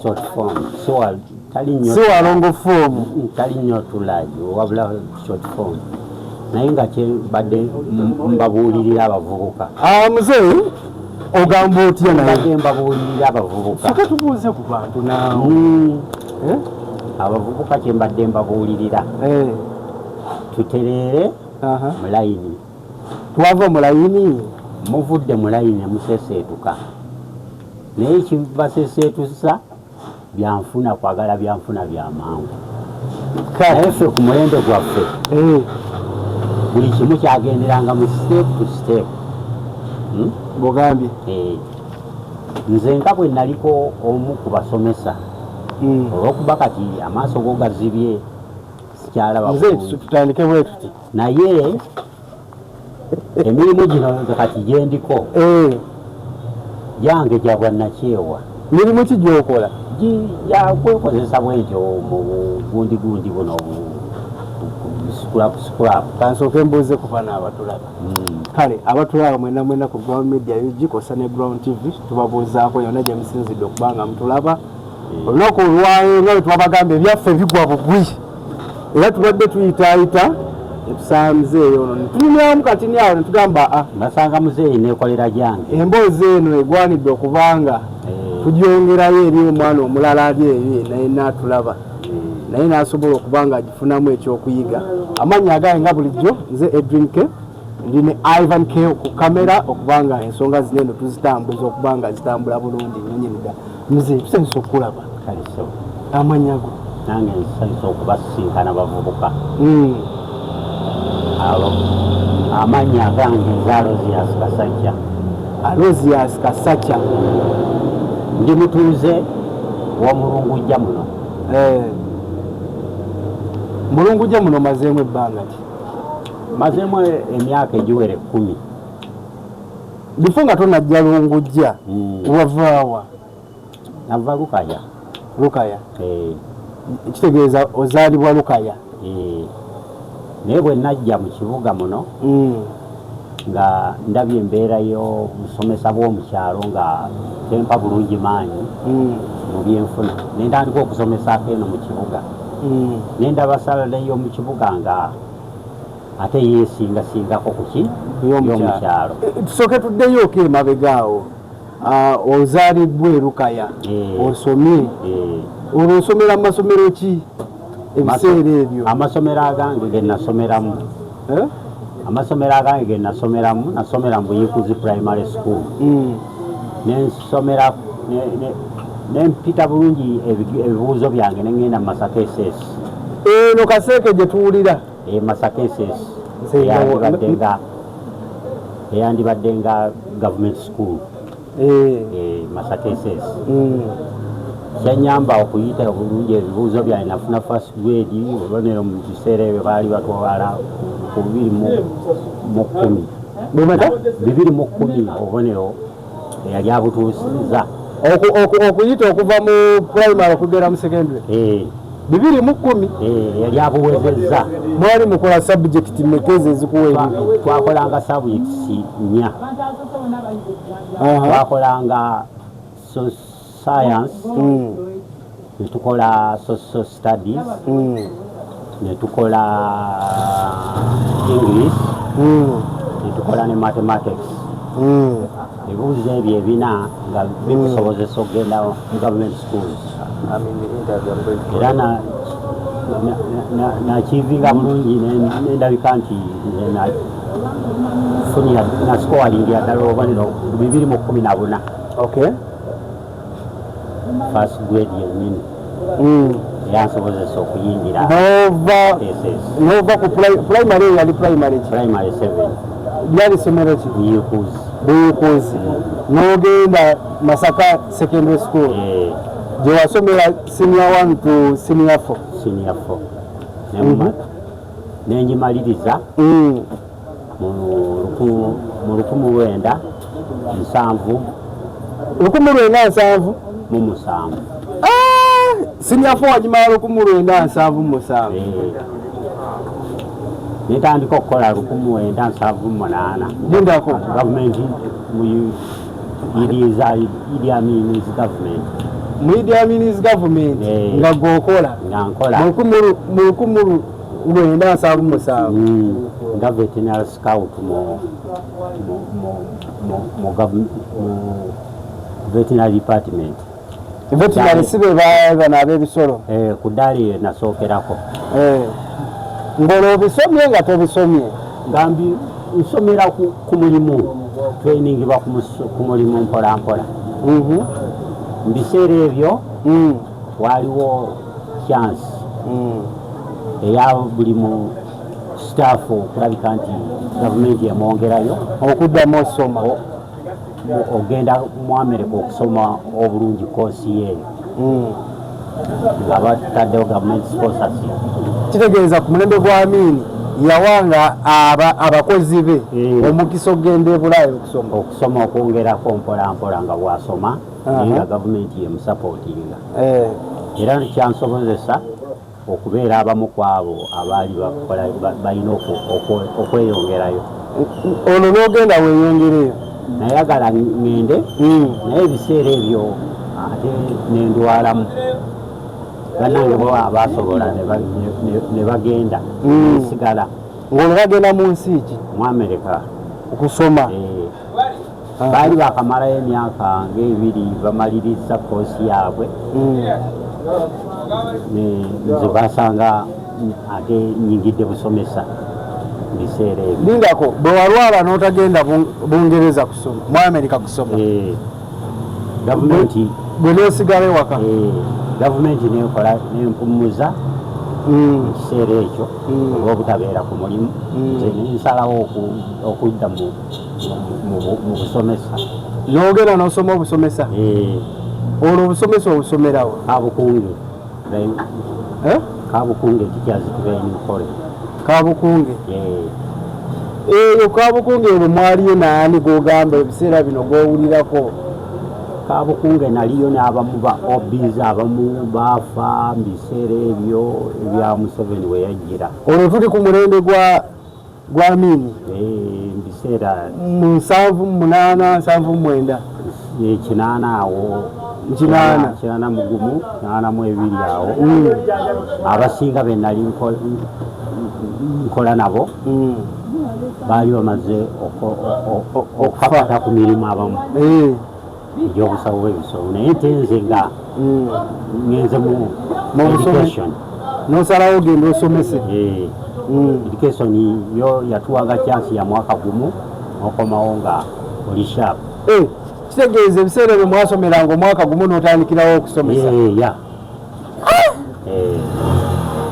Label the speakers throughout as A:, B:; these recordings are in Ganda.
A: short form
B: so alongo form
A: tali nnyo tulayo wabula short form naye nga badde mbabuulirira abavubuka.
B: Muzee ogamba otya naye?
A: Badde mbabuulirira abavubuka.
B: Soka tubuuze ku bantu naawe.
A: Abavubuka kye mbadde mbabuulirira. Tutereere mu layini.
B: Twava mu layini?
A: Muvudde mu layini museeseetuka. Naye kibaseeseetusa byanfuna kwagala byanfuna byamangu. Naye ffe ku mulembe gwaffe buli kimu kyagenderanga mu step to step.
B: Bogambye?
A: Nze nga bwe naliko omu ku basomesa olw'okuba kati amaaso go gazibye sikyalaba.
B: Nze tutandike bwe tuti.
A: Naye emirimu gino kati gye ndiko gyange gya bwannakyewa.
B: Mirimu ki gy'okola?
A: Yakwekozesa bwentyo mu gundi buno scrap.
B: Kansooke mbuuze ku bano abatulaba. Kale abatulaba mwena ku Ground Media UG kosa ne Ground TV tubabuuzaako yonna gye musinzidde okubanga mutulaba. Olunaku olwayo nga bwe twabagamba ebyaffe bigwa bugwi era tubadde tuyitaayita netusanga muzeeyi ono netulumyamu katini awo netugamba
A: basanga muzeeyi neekolera gyange.
B: Emboozi eno egwanidde okubanga tugyongerayo eri omwana omulala ali eyo naye naatulaba naye n'asobola okuba nga agifunamu ekyokuyiga. Amannya agange nga bulijjo nze Edwin K ndi ne Ivan K ku kamera okuba nga ensonga zino eno tuzitambuza okuba nga zitambula bulungi nnyinyiridda. Muzeeyi tusanyusa okukulaba.
A: Kaliso
B: amannya go?
A: Nange nsanyusa okubasisinkana bavubuka. Amannya agange nze Alozias Kasajja.
B: Alozias Kasajja.
A: Ndi mutuuze wa Mulungujja muno.
B: Mulungujja muno mazeemu ebbanga ki?
A: Mazeemu emyaka egiwera 10.
B: Bifo nga tonajja Lungujja wavaawa?
A: Nava Lukaya.
B: Lukaya? Kitegeeza ozaalibwa Lukaya?
A: Naye bwe najja mu kibuga muno nga ndabye embeera y'obusomesa bw'omukyalo nga tempa bulungi maanyi mu byenfuna nentandika okusomesaako eno mu kibuga nendaba salaleyo mu kibuga nga ate yeesingasingako ku ki y'omukyalo.
B: Tusooke tuddeyooko emabegaawo. Ozaalibwa e Lukaya, osomye, olwo osomera mu masomero ki ebiseera ebyo?
A: Amasomero agange ge nasomeramu amasomero agange ge nasomeramu nasomera mu Buyikuzi Primary School. Nensomera nempita bulungi ebibuuzo byange nengenda mu Masaka SS.
B: No Kaseeke gye tuwulira?
A: Masaka SS eyandibadde nga government school. Masaka SS. Kyanyamba okuyita obulungi ebibuuzo byange nafuna first grade obubonero mu kiseera ebyo baali batwala ku 210. 210 obubonero eyali abutuusiza.
B: Okuyita okuva mu primary okugera mu secondary? 210?
A: Yali abuwezezza.
B: Mwali mukola subject mmekezi ezikuwa ebyo?
A: Twakolanga subjects 4. Twakolanga science, netukola social studies, netukola English, netukola ne mathematics. Ebibuuzo ebyo ebina nga bikusobozesa okugenda mu government schools. Era nakivinga bulungi nendabika nti funira nasikowalingira ddala obubonero 214. First grade yennyini yansobozesa okuyingira. Nova
B: ku primary yali primary ki?
A: Primary 7.
B: Lyali somero ki? Buyikuzi. N'ogenda Masaka Secondary School gye wasomera senior 1 to senior 4?
A: Senior 4. Nengimaliriza mu 1970.
B: 1970?
A: Mu 7.
B: Senior 4 wagimala 1977?
A: Netandika okukola 1978.
B: Gindako
A: gavumenti Idi Amin's government
B: mu Idi Amin's government nga gwokola
A: nkola
B: mu 1977
A: nga veterinary scout mu veterinary department.
B: Veterinary sibe bana ab'ebisolo
A: ku ddaali nasookerako
B: ng'olwo bisomye nga tobisomye
A: ngambi nsomera ku mulimu trainingibwa ku mulimu mpolampola. Mu biseera ebyo waliwo chance eya buli mu staff okulabika nti gavumenti emwongerayo
B: okuddamu osoma
A: ogenda mu America okusoma obulungi koosi yeeyo nga bataddewo government sponsorship.
B: Kitegeeza ku mulembe gwa Amin yawanga abakozi be omukisa okugenda e Bulaaya
A: okusoma okwongerako mpolampola nga bwasoma naye nga gavumenti yemusapootinga era kyansobozesa okubeera abamu ku abo abaali balina okweyongerayo.
B: Olwo n'ogenda weeyongereyo
A: nayagala ngende naye ebiseera ebyo ate nendwalamu bannange bo abasobola ne bagenda sigala.
B: ng'olwo bagenda mu nsi ki?
A: Mu America
B: okusoma.
A: Baali bakamalayo emyaka ng'ebiri bamaliriza koosi yaabwe nze basanga ate nyingidde busomesa mu biseera ebyo.
B: Lingako bwe walwala n'otagenda Bungereza kusoma mu America kusoma
A: gavumenti
B: bwe n'osigala ewaka
A: gavumenti nekola nempumuza mu kiseera ekyo olw'obutabeera ku mulimu nze nensalawo okudda mu busomesa.
B: N'ogenda n'osoma obusomesa olwo obusomesa obusomerawo
A: Kabukunge Kabukunge Teachers Training College.
B: Kabukunge eyo Kabukunge ebyo mwaliyo naani gogamba ebiseera bino gowulirako?
A: Kabukunge naliyo n'abamu ba OBs abamu baafa mu biseera ebyo ebya Museveni we yajjira.
B: Olwo tuli ku mulembe gwa Amin
A: mu biseera
B: mu 78 79
A: ekinaana awo kinaana mu gumu 82 awo abasinga be nali nkola nabo baali bamaze okukapata ku mirimu abamu egy'obusawo bw'ebisolo naye nte nze nga ngenze mu education
B: n'osalawo ogenda osomese.
A: Education yo yatuwaga chance ya mwaka gumu okomawo nga oli sharp.
B: Kitegeeza ebiseera ebyo mwasomeranga omwaka gumu n'otandikirawo okusomesa.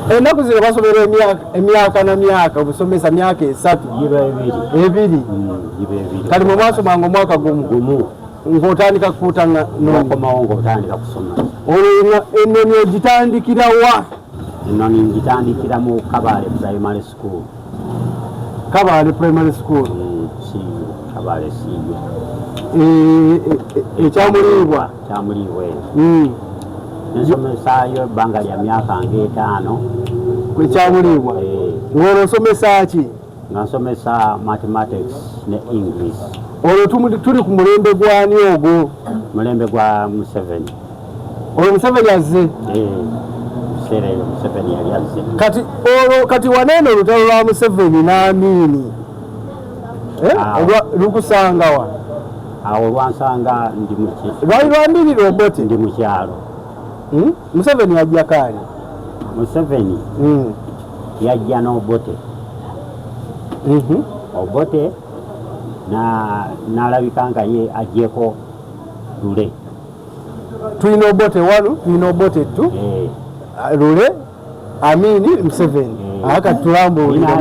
B: Ennaku zino basomera emyaka na myaka obusomesa myaka 3 ebiri kati mwe mwasomanga omwaka gumu ng'otandika kufuutanga
A: n'okomawo ng'otandika kusoma.
B: Olwo ennoni ogitandikira wa?
A: Ennoni ngitandikira mu Kabale Primary School.
B: Kabale Primary School
A: Kabale Siyo
B: ekyamuliibwa
A: nensomesaayo ebbanga lya myaka ng'etaano
B: ekyamuliibwa. Ng'olwo osomesa ki?
A: nga nsomesa mathematics ne English.
B: Olwo tuli ku mulembe gwani ogwo?
A: Mulembe gwa Museveni.
B: Olwo Museveni azze?
A: Biseera ebyo Museveni yali azze.
B: Kati waneeno olutalo lwa Museveni n'Amin lukusangawa?
A: Awo lwansanga
B: lwali lwambirira Obote?
A: Ndi mu kyalo.
B: Museveni yajja kaani?
A: Museveni yajja n'Obote. Obote n'alabika nga ye ajjeko Lule.
B: Tulina Obote 1, tulina Obote 2, Lule, Amin, Museveni. Kati tulambuulira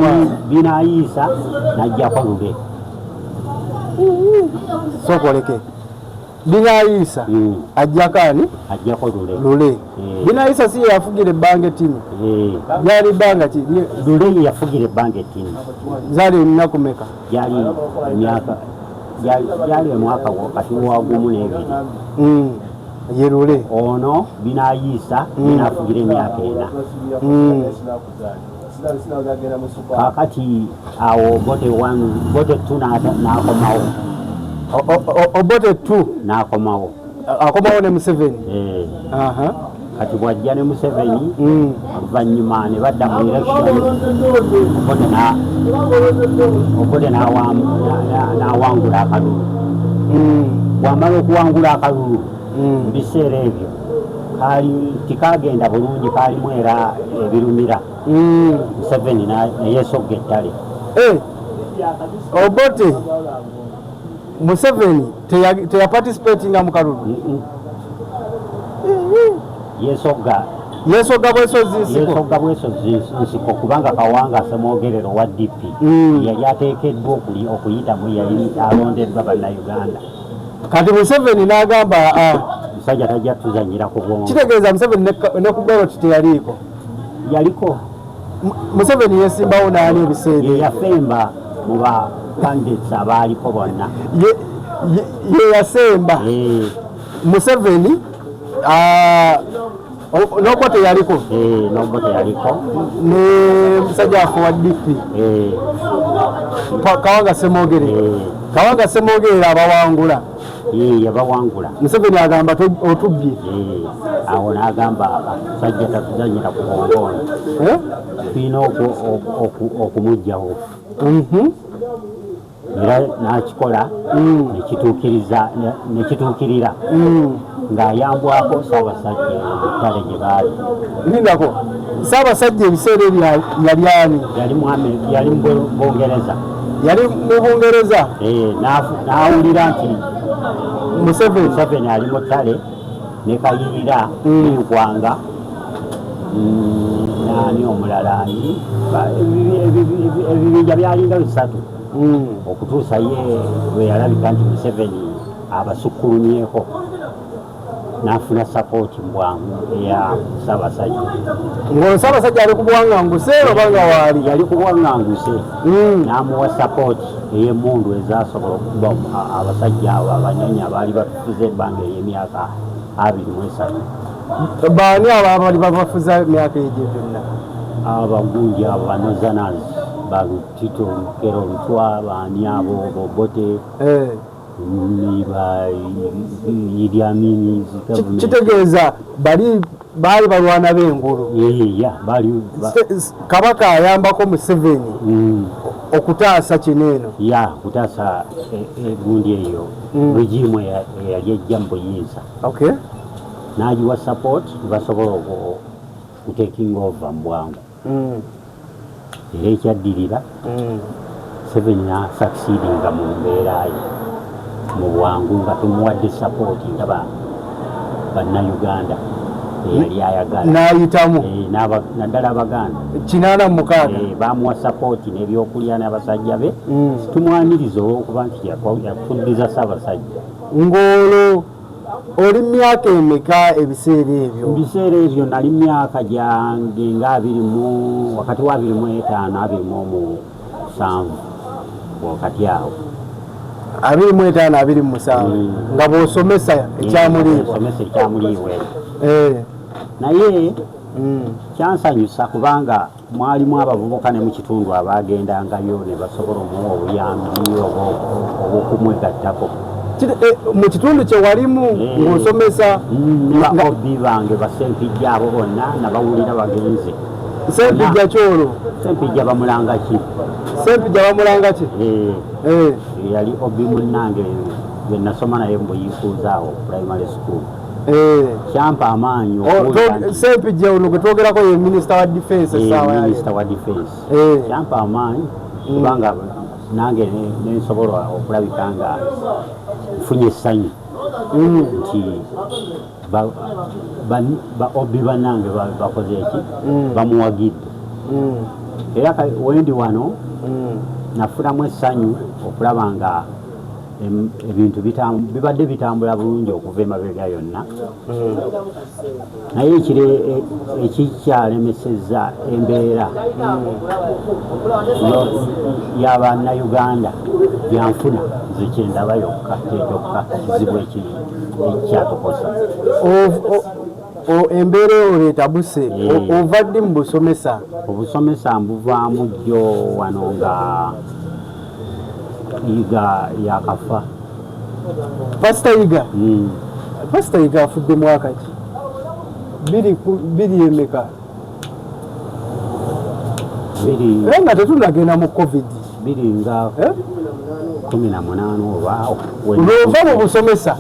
A: Binayiisa n'ajjako Lule.
B: Sokoleke Binayiisa ajja kaani?
A: Ajjako
B: Lule. Binayiisa si yafugira ebbanga ettiini? Lyali bbanga ki?
A: Lule yafugira ebbanga ettiini.
B: Zaali ennaku meka?
A: Gyali omwaka wakati wa gumu n'ebiri.
B: Ye Lule.
A: Ono Binayiisa n'afugira emyaka 4. Kakati awo Obote 2 n'akomawo.
B: Obote 2
A: n'akomawo.
B: akomawo ne Museveni
A: kati bwajja ne Museveni oluvannyuma ne badda mu election Obote n'awangula akalulu bw'amala okuwangula akalulu mu biseera ebyo tikagenda bulungi kaalimu era ebirumira Museveni neyeesogga ettale
B: Obote Museveni teyaparticipatinga mu kalulu
A: yeesogga bwesozi nsiko kubanga Kawanga Ssemwogerero wa DP yali ateekeddwa okuyitamu yali alondeddwa bannayuganda
B: kati Museveni n'agamba
A: musajja tajja tuzanyira ku bwongo
B: kitegeeza Museveni ne ku baloti teyaliko
A: yaliko
B: Museveni yesimbawo naani ebiseera
A: yeyafemba mu ba candidates abaaliko bonna
B: ye yasemba Museveni Nobote yaliko ne musajja afu wa DP Kawanga Ssemwogerero abawangula
A: yabawangula
B: Museveni agamba otubbye
A: awo n'agamba musajja tatuzanyira ku bwongono tulina okumuggyawo era n'akikola nekituukirira ng'ayambwako Ssaabasajja ettale gye baali
B: lindako Ssaabasajja ebiseera ebyo yali ani
A: yali mu Bungereza n'awulira nti Museveni ali mu ttale ne Kayirira n'enkwanga naani omulala ebibinja byalinga bisatu okutuusa ye lwe yalabika nti Museveni abasukkulumyeko n'afuna sapooti mu bwangu eya Ssaabasajja
B: Ssaabasajja ali ku buwaŋŋanguse obanga waali
A: yali ku buwaŋŋanguse n'amuwa sapooti ey'emmundu ezasobola okuba abasajja abo abanene abaali batufuza ebbanga ery'emyaka 23
B: baani abo abali babafuza emyaka egyo byonna
A: abagunji abo banozanas Tito Lukero Lutwa baani abo Obote Idi Amin
B: kitegeeza baali balwana b'engulu Kabaka ayambako Museveni okutaasa kino eno
A: okutaasa egundi eyo regimu eyali ejja mu buyinza n'agiwa support basobola okutekinga ova mu bwangu era ekyaddirira Museveni n'asucceedinga mu mbeera ye mu bwangu nga tumuwadde sapooti nga bannayuganda eyali ayagala
B: n'ayitamu
A: naddala Abaganda
B: 86
A: bamuwa sapooti n'ebyokulya n'abasajja be tumwaniriza olw'okuba nti yafuddiza Ssaabasajja
B: ng'olwo oli myaka emeka ebiseera ebyo
A: mu biseera ebyo nali myaka gyange nga wakati wa 25 27 wakati awo
B: 25-27 nga bw'osomesa ekyamuliibwa
A: naye kyansanyusa kubanga mwalimu abavubuka ne mu kitundu abaagendangayo ne basobola omuwa obuyambi obw'okumwegattako
B: mu kitundu kye walimu ng'osomesa
A: baobi bange basempijja abo bonna nabawulira bagenze
B: Sempijja kyolo
A: Sempijja bamulanga ki yali obi munnange gwe nasoma naye mbuyikuuzaawo primary school kyampa amaanyi
B: Sempijja ono gwe twogerako ye minisita wa defense
A: kyampa amaanyi kubanga nange nensobola okulabika nga nfunye essanyu nti obi bannange bakoze eki bamuwagidde era wendi wano nafunamu essanyu okulaba nga ebintu bibadde bitambula bulungi okuva emabega yonna naye ekikyalemesezza embeera y'abannayuganda byanfuna nze kyendaba yokka kyekyoka kizibu ekyatukosa
B: embeera oleeta buse ova ddi mu busomesa
A: obusomesa mbuvaamu jjo wano nga Yiga yakafa
B: Pastor Yiga Pastor Yiga afudde mwaka ki? Biri emeka? Biri nga tetunagenda mu COVID.
A: Biri nga 18 oba
B: olwova mu busomesa.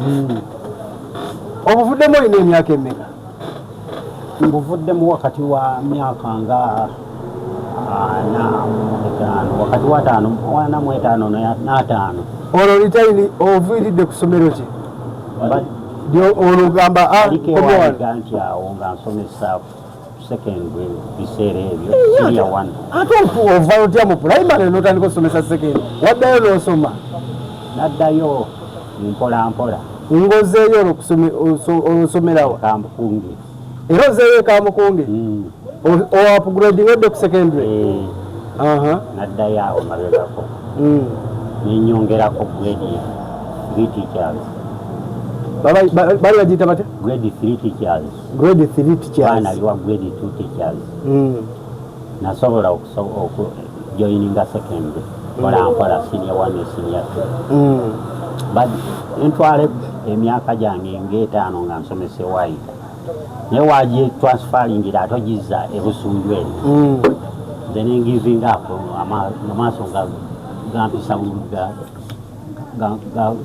B: Obuvuddemu olina emyaka emeka?
A: Mbuvuddemu wakati wa myaka nga 45 wakati wa 45
B: olwo litayini oviiridde ku ssomero ki? Olugamba
A: nti awo nga nsomesa secondary biseera ebyo senior 1.
B: Ate ova otya mu primary n'otandika okusomesa secondary? Waddayo n'osoma?
A: Naddayo mpola
B: ngozeeyo olwosomerawo
A: Kamukunge.
B: Era ozeeyo Kamukunge? Oupgrading wedde ku secondary?
A: Naddayo awo mabegako nenyongerako grade 3 teachers.
B: Bali bagiyita batya?
A: Grade 3 teachers.
B: Grade 3 teachers.
A: Baana aliwa grade 2 teachers. Nasobola joininga secondary mpola senior 1 ne senior 2. But entwale emyaka gyange ng'etaano nga nsomesa ewaika naye wagiye transferingira ate ogiza ebusunju eri nze ne giving up amaaso gampisa bulugga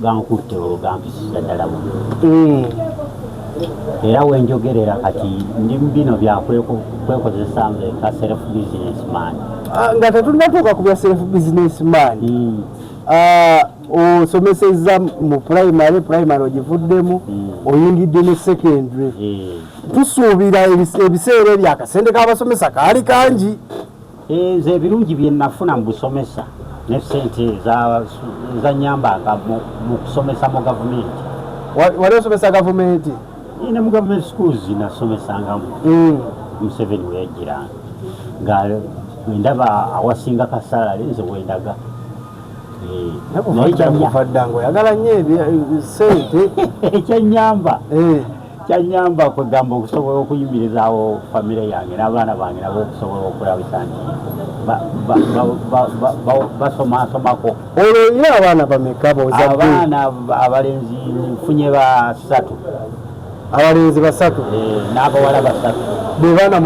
A: gankutte olwo gampisisa ddala buno. Era wenjogerera kati ndi bino byakwekozesa nze ka self business man.
B: Nga tetunnatuuka ku bya self business man. Osomesezza mu primary ogivuddemu oyingidde ne secondary. Tusuubira ebiseera ebyo akasente k'abasomesa kaali kangi.
A: Nze ebirungi bye nafuna mu busomesa ne ssente zanyambanga mu kusomesa mu gavumenti.
B: Wali osomesa gavumenti?
A: Ne mu government schools nasomesangamu. Museveni weyajjiranga nga wendaba awasinga kasalale nze wendaga.
B: Naye kyanyamba oyagala nnyo ssente.
A: Kyanyamba kwegamba okusobola okuyimirizaawo famire yange n'abaana bange nabo okusobola okulabisa nti basomasomako.
B: Olwo era abaana bameka bozadde?
A: Abaana abalenzi nfunye 3.
B: Abalenzi 3?
A: N'abawala 3.
B: Be baana 6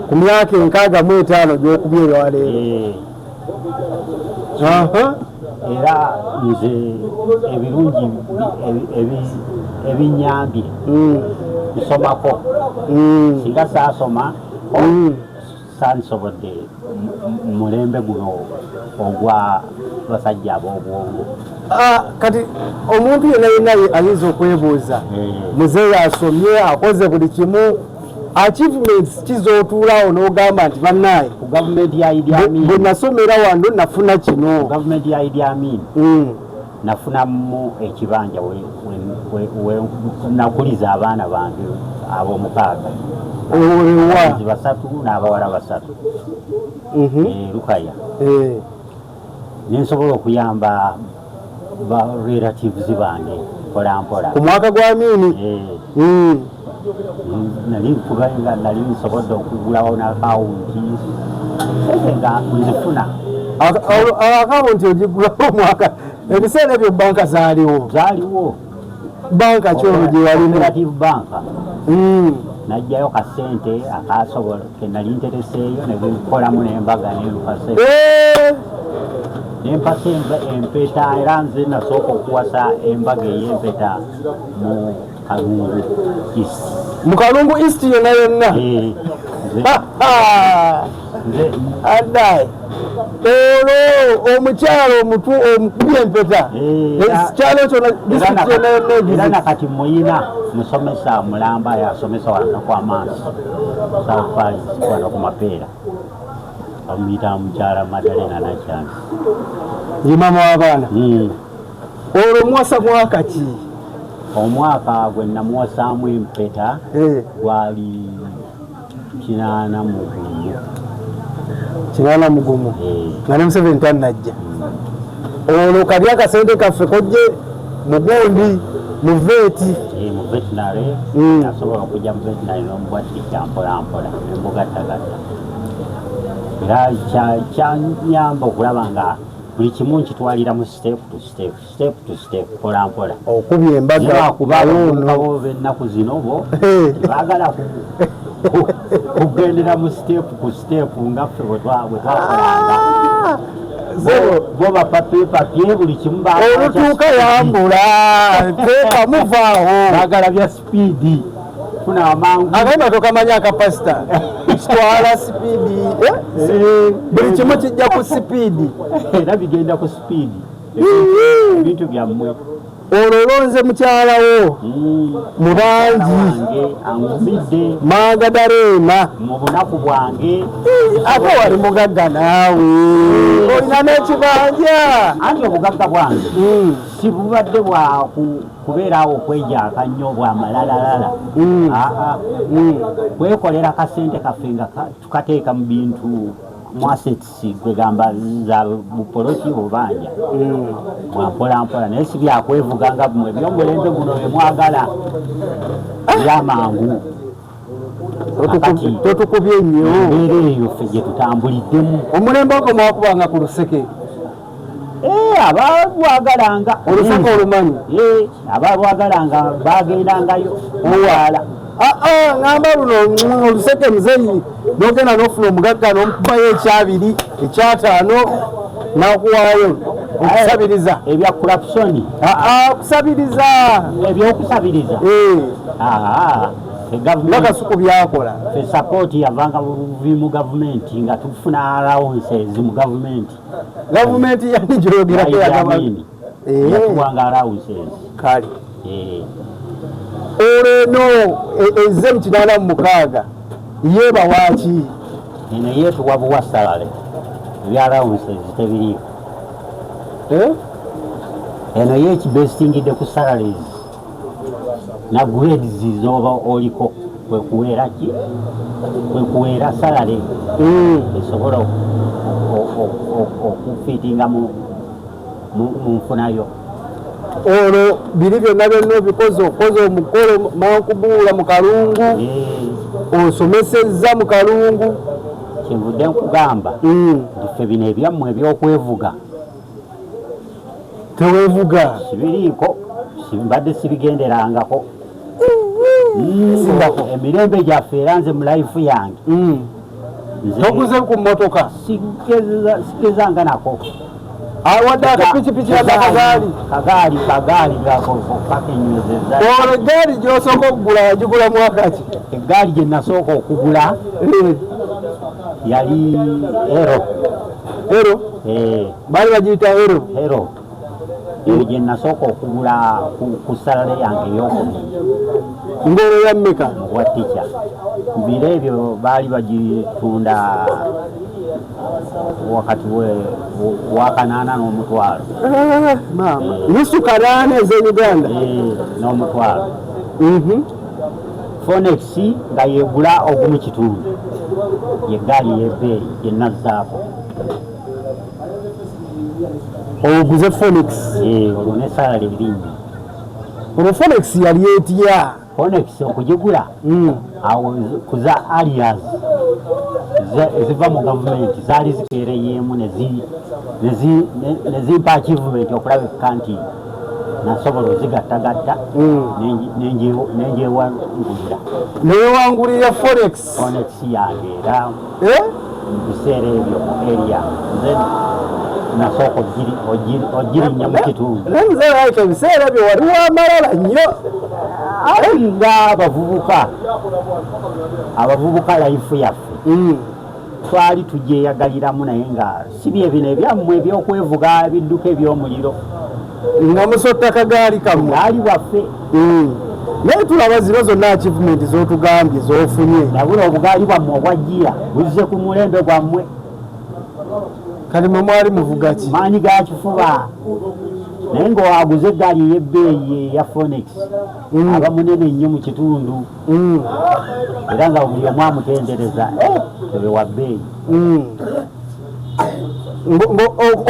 B: ku myaka 65 gy'okubye olwaleero.
A: Era nze ebirungi ebinyambye nsomako. Singa saasoma sansobodde mulembe guno ogwa basajja ab'obwongo.
B: Kati omuntu yenna ayinza okwebuuza muzeeyi asomye akoze buli kimu, achievements kizootuulawo n'ogamba nti bannaaye
A: ku gavumenti ya Idi Amin
B: bwe nasomera wano nafuna kino.
A: Gavumenti ya Idi Amin nafunamu ekibanja nakuliza abaana bange ab'omukaaga abalenzi 3 n'abawala 3 Lukaya. Nensobola okuyamba ba relatives bange mpola
B: ku mwaka gwa Amin.
A: nali nsobodde okugulawo n'akawunti nga nzifuna.
B: Akawunti ogigulawo omwaka ebiseera ebyo banka zaaliwo? Banka kyolwo gye yalimu?
A: Cooperative banka. Najjayo kasente akasobola kenali ntereseeyo ne bikolamu n'embaga n'empase. N'empasa empeta era nze nasooka okuwasa embaga ey'empeta mu Kalungu East.
B: Mu Kalungu East yonna? Addaye olwo omukyalo omukubye empeta ekyalo disitulikiti yonna
A: era nakati muyina musomesa mulamba yasomesa wanaku amaaso South Paris wano ku Mapeera bamuyita mukyala Madalena Nachansi
B: ye maama w'abaana. Olwo muwasa mwaka ki?
A: Omwaka gwe namuwasaamu empeta gwali
B: 80 nga ne Museveni tannajja. Olwo kali akasente kaffe kojje mugundi mu veti
A: mu veterinary. Nasobola okujja mu veterinary n'omubwatika mpola nembugattagatta era kyanyamba okulaba nga buli kimu nkitwalira mu step to step mpola mpola
B: okubya embaga
A: kubabo b'ennaku zino bo baagala kugendera mu step ku step nga ffe bwe twakolanga bo bapapye buli kimu
B: olutuuka yambula teeka muvaawo
A: baagala bya sipiidi funa amangu
B: agamba tokamanya kapasita kitwala sipiidi buli kimu kijja ku sipiidi
A: era bigenda ku sipiidi ebintu byammwe
B: ololonze mukyalawo mu bangi
A: angumidde
B: Magdalena
A: mu bunaku bwange
B: ate wali mugagga naawe olina n'ekibanja
A: anti obugagga bwange si bubadde bwa kubeeraawo okwejaaka nnyo bwamalalalala kwekolera kasente kaffe nga tukateeka mu bintu mu assets kwegamba za bupoloti bubanja mwampolampola naye si byakwevuga nga bumwe ebyomulembe guno bemwagala byamangu
B: totukubye nnyo
A: embeera eyo ffe gye tutambuliddemu
B: omulembe ogwo mwakubanga ku luseke
A: abalwagalanga
B: oluseke olumanyi
A: abalwagalanga bagendangayo owala
B: ngamba luno oluseke muzeyi nogenda nofuna omugagga nomukubayo ekyabiri ekyataano nakuwaayo okusabiriza
A: ebya corruption
B: kusabiriza
A: ebyokusabiriza
B: nakasuku byakola
A: fe support yavanga buvi mu gavumenti nga tufuna allowances mu gavumenti
B: yani gyoyogerako
A: yatuwanga allowances
B: kale oleno ezze mu 86 yeeba waaki
A: eno yeetuwa buwa salale ebya allowances tebiriiko eno yekibestingidde ku salaries na grades zoba oliko kwekuweera ki kwekuweera salale esobola okufitinga mu nfunayo
B: olwo biri byonna byonna obikoze okoze omukolo mankubuula mu kalungu osomesezza mu kalungu
A: kyenvudde nkugamba ffe bino ebyammwe ebyokwevuga
B: teweevuga
A: sibiriiko simbadde sibigenderangako emirembe gyaffe era nze mu life yange
B: toguze ku mmotoka
A: sigezanga nako
B: wadde akapikipiki
A: kagaali kakenyezeza
B: olwo eggaali gyosooka okugula wagigula mwakaki
A: eggaali gye nasooka okugula yali ero
B: baali bagiyita ero
A: eyo gye nasooka okugula ku salale yange ey'okubiri
B: ngero ya mmeka
A: wa tica biro ebyo baali bagitunda wakati wakanaana n'omutwalo
B: maama nusu kanaana ez'Uganda
A: n'omutwalo Phoenix nga yegula ogumu kitundu yeggaali y'ebbeeyi gye nazzaako
B: oguze Phoenix
A: olwo n'essalale erinnya
B: olwo Phoenix yali etya
A: Phoenix okugigula awo kuza alias eziva mu gavumenti zaali zikeereyeemu nezimpa achievement okulabika nti nasobola ozigattagatta nengyewangulira
B: newangulira Phoenix
A: yange era mu biseera ebyo mu area nze nasooka ogirinnya mu kitundu
B: nzeeraika ebiseera byo wali wamalala nnyo
A: nga abavubuka life yaffe twali tugyeyagaliramu naye nga si bye bino ebyammwe ebyokwevuga ebidduka eby'omuliro
B: nga musotta kagaali kammwe
A: gaali waffe
B: naye tulaba zino zonna achievement z'otugambye z'ofunye
A: nabula obugaali bwammwe obwajjira buzze ku mulembe gwammwe
B: kale mwe mwali muvuga ki
A: maanyi ga kifuba naye ng'owaguza eggaali ey'ebbeeyi eya Phoenix aba munene nnyo mu kitundu era nga buli omu amutendereza ebe wa bbeeyi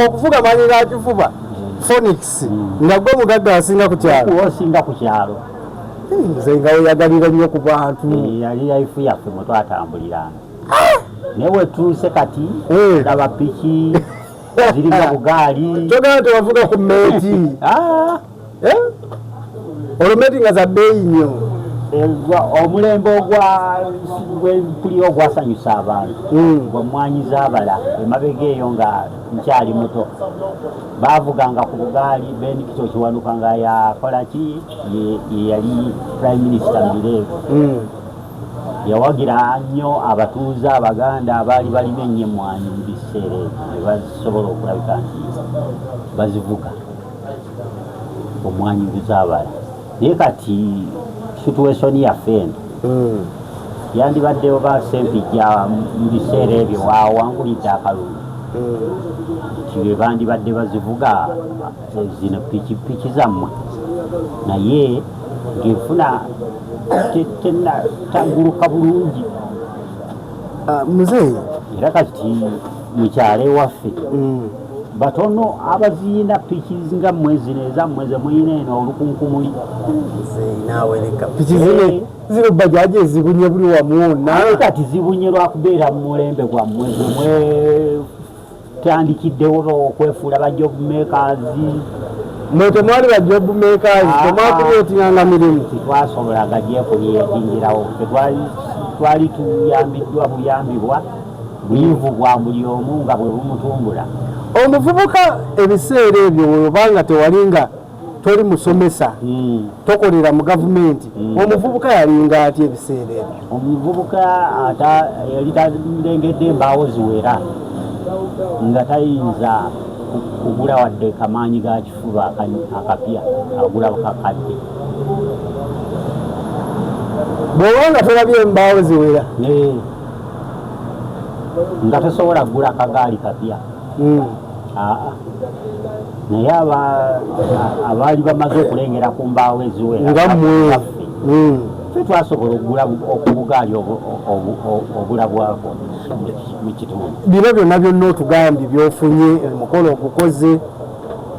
B: okuvuga maanyi ga kifuba Phoenix nga gwe mugagga asinga ku kyalo
A: osinga ku kyalo
B: nze nga weyagalira nnyo ku bantu
A: yali life yaffe mwe twatambuliranga naye wetuuse kati laba piki zirina bugaali
B: togenda tewavuga ku meeti olumeti nga za bbeeyi nnyo
A: omulembe ogwempuli ogwasanyusa abantu gwamwanyi zaabala emabega eyo nga nkyali muto baavuganga ku bugaali Benikito Kiwanuka nga yakola ki yeyali prime minister Mubireevu yawagira nnyo abatuuze abaganda abaali balina ennyo emmwanyi mu biseera ebyo ne basobola okulabika nti bazivuga omwanyi guzaabala naye kati situation yaffe eno yandibaddewo basempijja mu biseera ebyo wawangulidde akalulu nti be bandibadde bazivuga zino pikipiki zammwe naye ng'enfuna taguluka bulungi
B: muzeeyi
A: era kati mukyalo ewaffe batono abaziyina piki nga mwezi nezammwe ze muyina eno olukunkumuli
B: piki zino bajaji ezibunye buli wamu
A: naye kati zibunye lwakubeera mu mulembe gwammwe zemwe tandikiddewo okwefuula bajobu makers
B: mwe temwali bajobu makers temwakuleetinganga mirimu
A: titwasobolaga gyekulyekingirawo twali tuyambiddwa buyambibwa buyivu bwa buli omu nga bwe bumutumbula
B: omuvubuka ebiseera ebyo webanga tewalinga toli musomesa tokolera mu gavumenti omuvubuka yalinga atya ebiseera ebyo
A: omuvubuka yali talengedde embaawo ziwera nga tayinza kugula wadde kamaanyi ga kifuba akapya agula kakadde
B: bwobanga tolabye embaawo ziwera
A: nga tosobola kugula kagaali kapya naye abaali bamaze okulengera ku mbaawo eziwera
B: nga mmwe
A: ffe twasobola okugula okubugaali obulabwako mu kitundu
B: bino byonna byonna otugambye byofunye omukolo ogukoze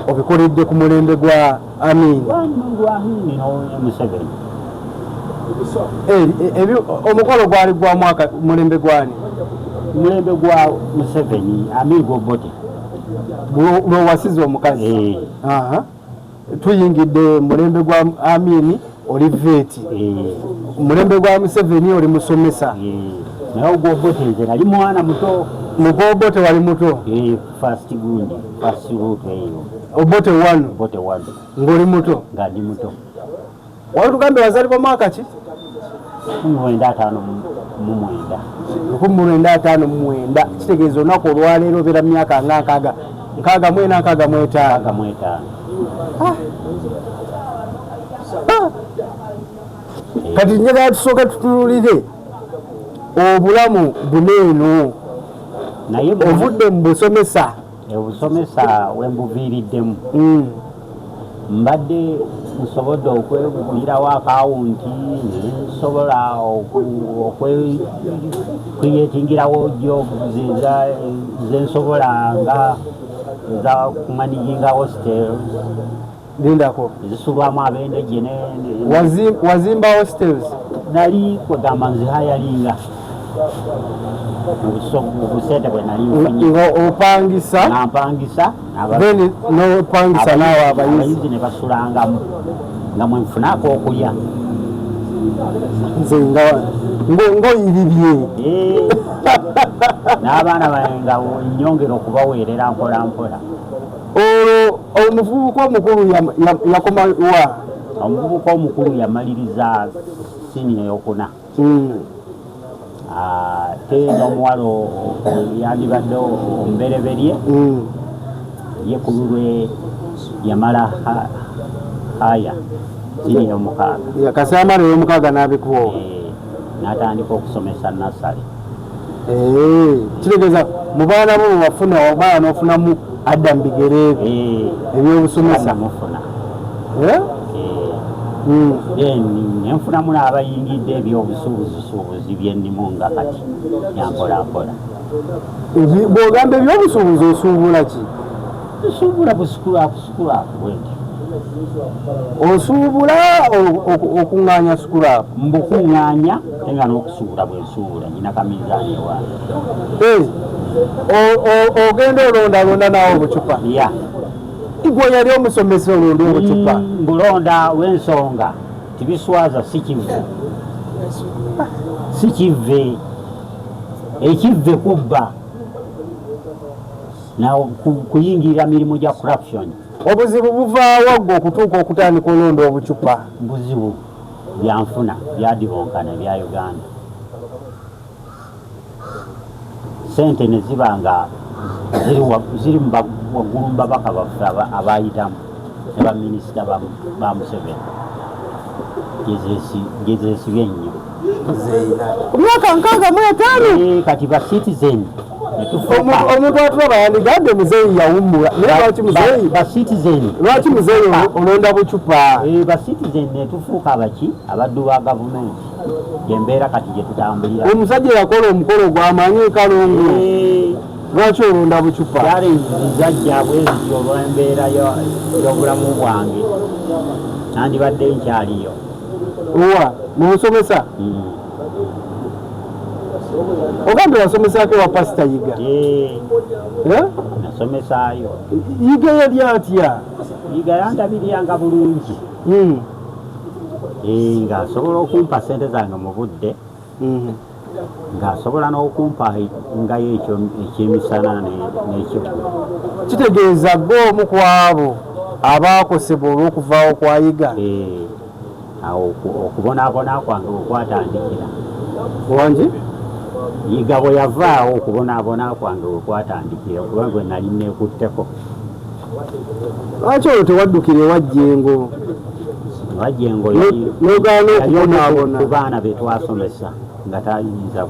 B: obikoledde ku mulembe gwa Amin
A: Museveni
B: omukolo gwali gwa mwaka mulembe gwani
A: mulembe gwa Museveni Amin Gobote
B: lwowasiza omukazi tuyingidde mulembe gwa Amin oli veeti mulembe gwa Museveni oli musomesa
A: naye Gobote nze nali mwana muto
B: mugobote wali muto
A: fast gundi fast route eyo
B: obote
A: wanu
B: ng'oli muto
A: nga ndi muto
B: wali tugambe wazalibwa mwaka ki 1959 kitegeeza olunaku olwaleero obeera myaka nga 65 kati njagala tusooke tutunuulire obulamu buneeno
A: naye
B: ovudde mu busomesa
A: obusomesa wembuviiriddemu mbadde nsobodde okwegulirawo akawunti nsobola okweyetingirawo jobu zensobola nga za kumaniginga hostel
B: lindako
A: zisulwamu abendege
B: wazimba hostels
A: nali kwegamba nzihayalinga obusente bwe nali
B: opangisa
A: nampangisa
B: nopangisa naawe abayizi
A: ne basulangamu nga mwenfunaako okulya
B: nze ngoyiribye
A: n'abaana bange nga nyongera okubaweerera mpola mpola
B: olwo omuvubuka omukulu yakoma wa
A: omuvubuka omukulu yamaliriza siniya eyokuna ate n'omuwala yandibadde omubereberye yekululwe yamala haya siniya omukaaga
B: kasamala ey'omukaaga n'abikuwa
A: n'atandika okusomesa nasale
B: kitegeeza mu baana bo wafuna omwana n'ofunamu adda mu bigere ebyo ebyobusomesa
A: mufuna nenfunamu n'abayingidde ebyobusuubuzi byennimu nga kati yampolampola
B: bw'ogamba ebyobusuubuzi osuubula ki
A: nsuubula busukulaaku bwenti
B: osuubula okuŋŋaanya scrap
A: mbukuŋŋaanya tenga n'okusuubula bwe nsuubula nyina kamizaani ewange
B: ogenda olondalonda nawo obucupa
A: ya
B: igwe yali omusomesa olonda obucupa
A: mbulonda lw'ensonga tibiswaza si kive ekivve kubba kuyingirira mirimu gya corruption.
B: Obuzibu buvaawa gwe okutuuka okutandika olonda obucupa?
A: Buzibu byanfuna byadibonkana bya Uganda. Sente ne ziba nga ziri waggulu mu babaka baffe abayitamu ne baminisita ba Museveni gezeesibye nnyo.
B: Myaka 65
A: kati ba citizen
B: omuntu atulaba yandigadde muzeeyi yawummula naye lwaki muzeeyi
A: ba citizen
B: lwaki muzeeyi olonda bucupa?
A: Ba citizen ne tufuuka abaki abaddu ba gavumenti gyembeera kati gye tutambulira.
B: Omusajja yakola omukolo gw'amanyi Kalungu lwaki olonda bucupa?
A: Kyali nzijajja bwezityo olw'embeera y'obulamu bwange nandibadde nkyaliyo.
B: Owa munsomesa? Ogambye wasomesako wa Pastor Yiga?
A: Nasomesaayo.
B: Yiga yali atya?
A: Yiga yandabiryanga bulungi ng'asobola okumpa sente zange mu budde ng'asobola n'okumpa ngayo ekyo ekyemisana n'ekyo.
B: Kitegeeza gwe omu ku abo abaakosebwa olw'okuvaawo kwa Yiga?
A: Awo okubonaabona kwange okwatandikira.
B: Wangi?
A: Yiga bwe yavaawo okubonaabona kwange okwatandikira kuba gwe nali neekutteko.
B: Lwaki olwo tewaddukira ewa Jjengo?
A: Wajjengo
B: n'ogaana okubonaabona
A: ku baana be twasomesa nga tayinza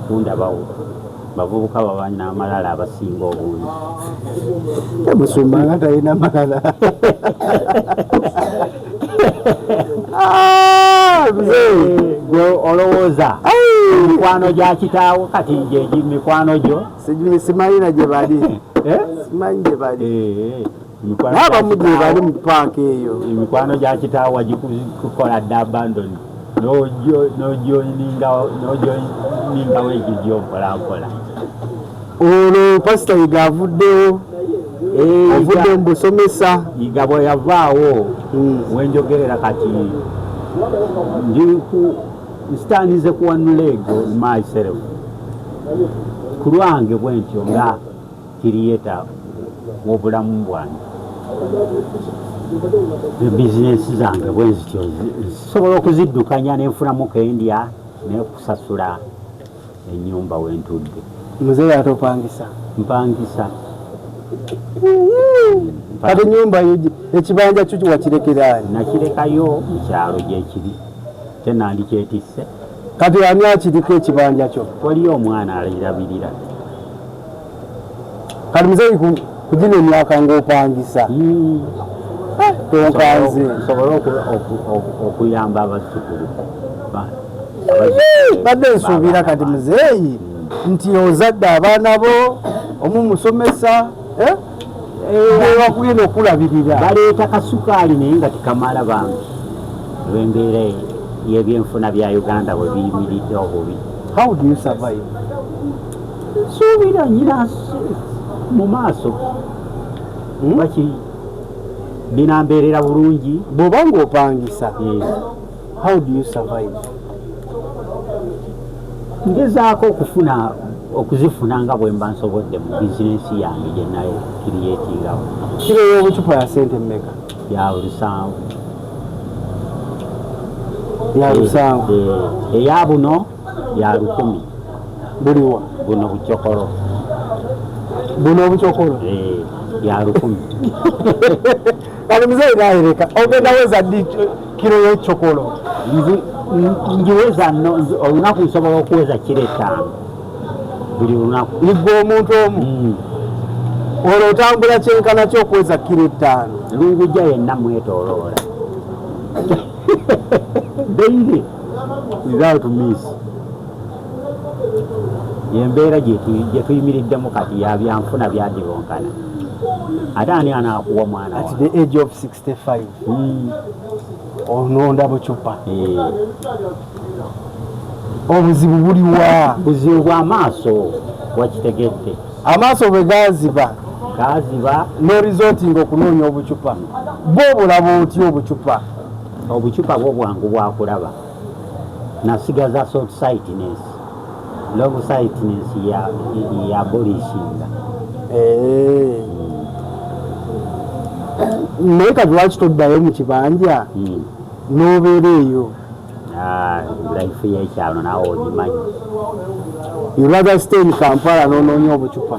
A: kundabawo bavubuka babanyina amalala abasinga obungi.
B: Musumba nga talina malala.
A: Gwe olowooza mikwano gya kitaawo kati gyegi mikwano gyo
B: simanyina gye bali simanyi gye bali abamu gye bali mu paaka eyo.
A: Emikwano gya kitaawo wagikukola dda abandoni n'ojoyiningawo ekizyo mpolampola.
B: Olwo Pastor Yiga avuddewo avudde mu busomesa.
A: Yiga bwe yavaawo wenjogerera kati nsitanize kuwanula ego myself ku lwange bwe ntyo nga kiriyeta w'obulamu bwange. Bizinesi zange bwe zityo zisobola okuziddukanya nenfunamu kendya nekusasula ennyumba wentudde.
B: Muzeeyi atopangisa?
A: Mpangisa.
B: Kati ennyumba ekibanja kyo wakirekera?
A: Nakirekayo mu kyalo gyekiri tenandikyetisse.
B: Kati ani akiriko ekibanja kyo?
A: Waliyo omwana alirabirira.
B: Kati muzeeyi kugina emyaka ng'opangisa tonkanze
A: nsobola okuyamba abazzukulu
B: badde nsuubira kati muzeeyi nti ozadde abaana bo omu musomesa wakugenda okulabirira.
A: Baleeta kasukaali naye nga tikamala bantu lw'embeera y'ebyenfuna bya Uganda bwe biyimiridde obubi.
B: How do you survive?
A: Suubira nyina mu maaso baki binambeerera bulungi
B: bw'oba ng'opangisa. How do you survive?
A: Ngezaako okuzifuna nga bwe mba nsobodde mu bizinesi yange gye nayo kiriyetingawo.
B: Kiro y'obucupa ya sente mmeka?
A: Ya 7.
B: Ya 7.
A: Eya buno ya 10.
B: Buliwa?
A: Buno bucokolo.
B: Buno obucokolo?
A: Ya 10.
B: Kati muzeeyi nayereka ogenda weza ddi kiro y'ecokolo?
A: Njiweza olunaku nsobola okuweza kiro 5 buli lunaku.
B: Igwe omuntu omu olwo otambula kyenkana ky'okuweza kiro 5?
A: Lungujja yenna mwetoloola daily without miss. Yembeera gye tuyimiriddemu kati ya byanfuna byadibonkana. ate ani anakuwa mwana
B: at the age of 65 ononda bucupa obuzibu buliwa
A: buzibu bwa maaso wakitegedde
B: amaaso bwe gaziba no resulting okunoonya obucupa bwo bulaba otya
A: obucupa bwo bwangu bwakulaba nasigaza short sightness long sightness ya abolishinga
B: naye kati lwaki toddayo mu kibanja n'obeera eyo
A: life y'ekyalo nawe ogimanyi
B: you rather stay in Kampala n'onoonya obucupa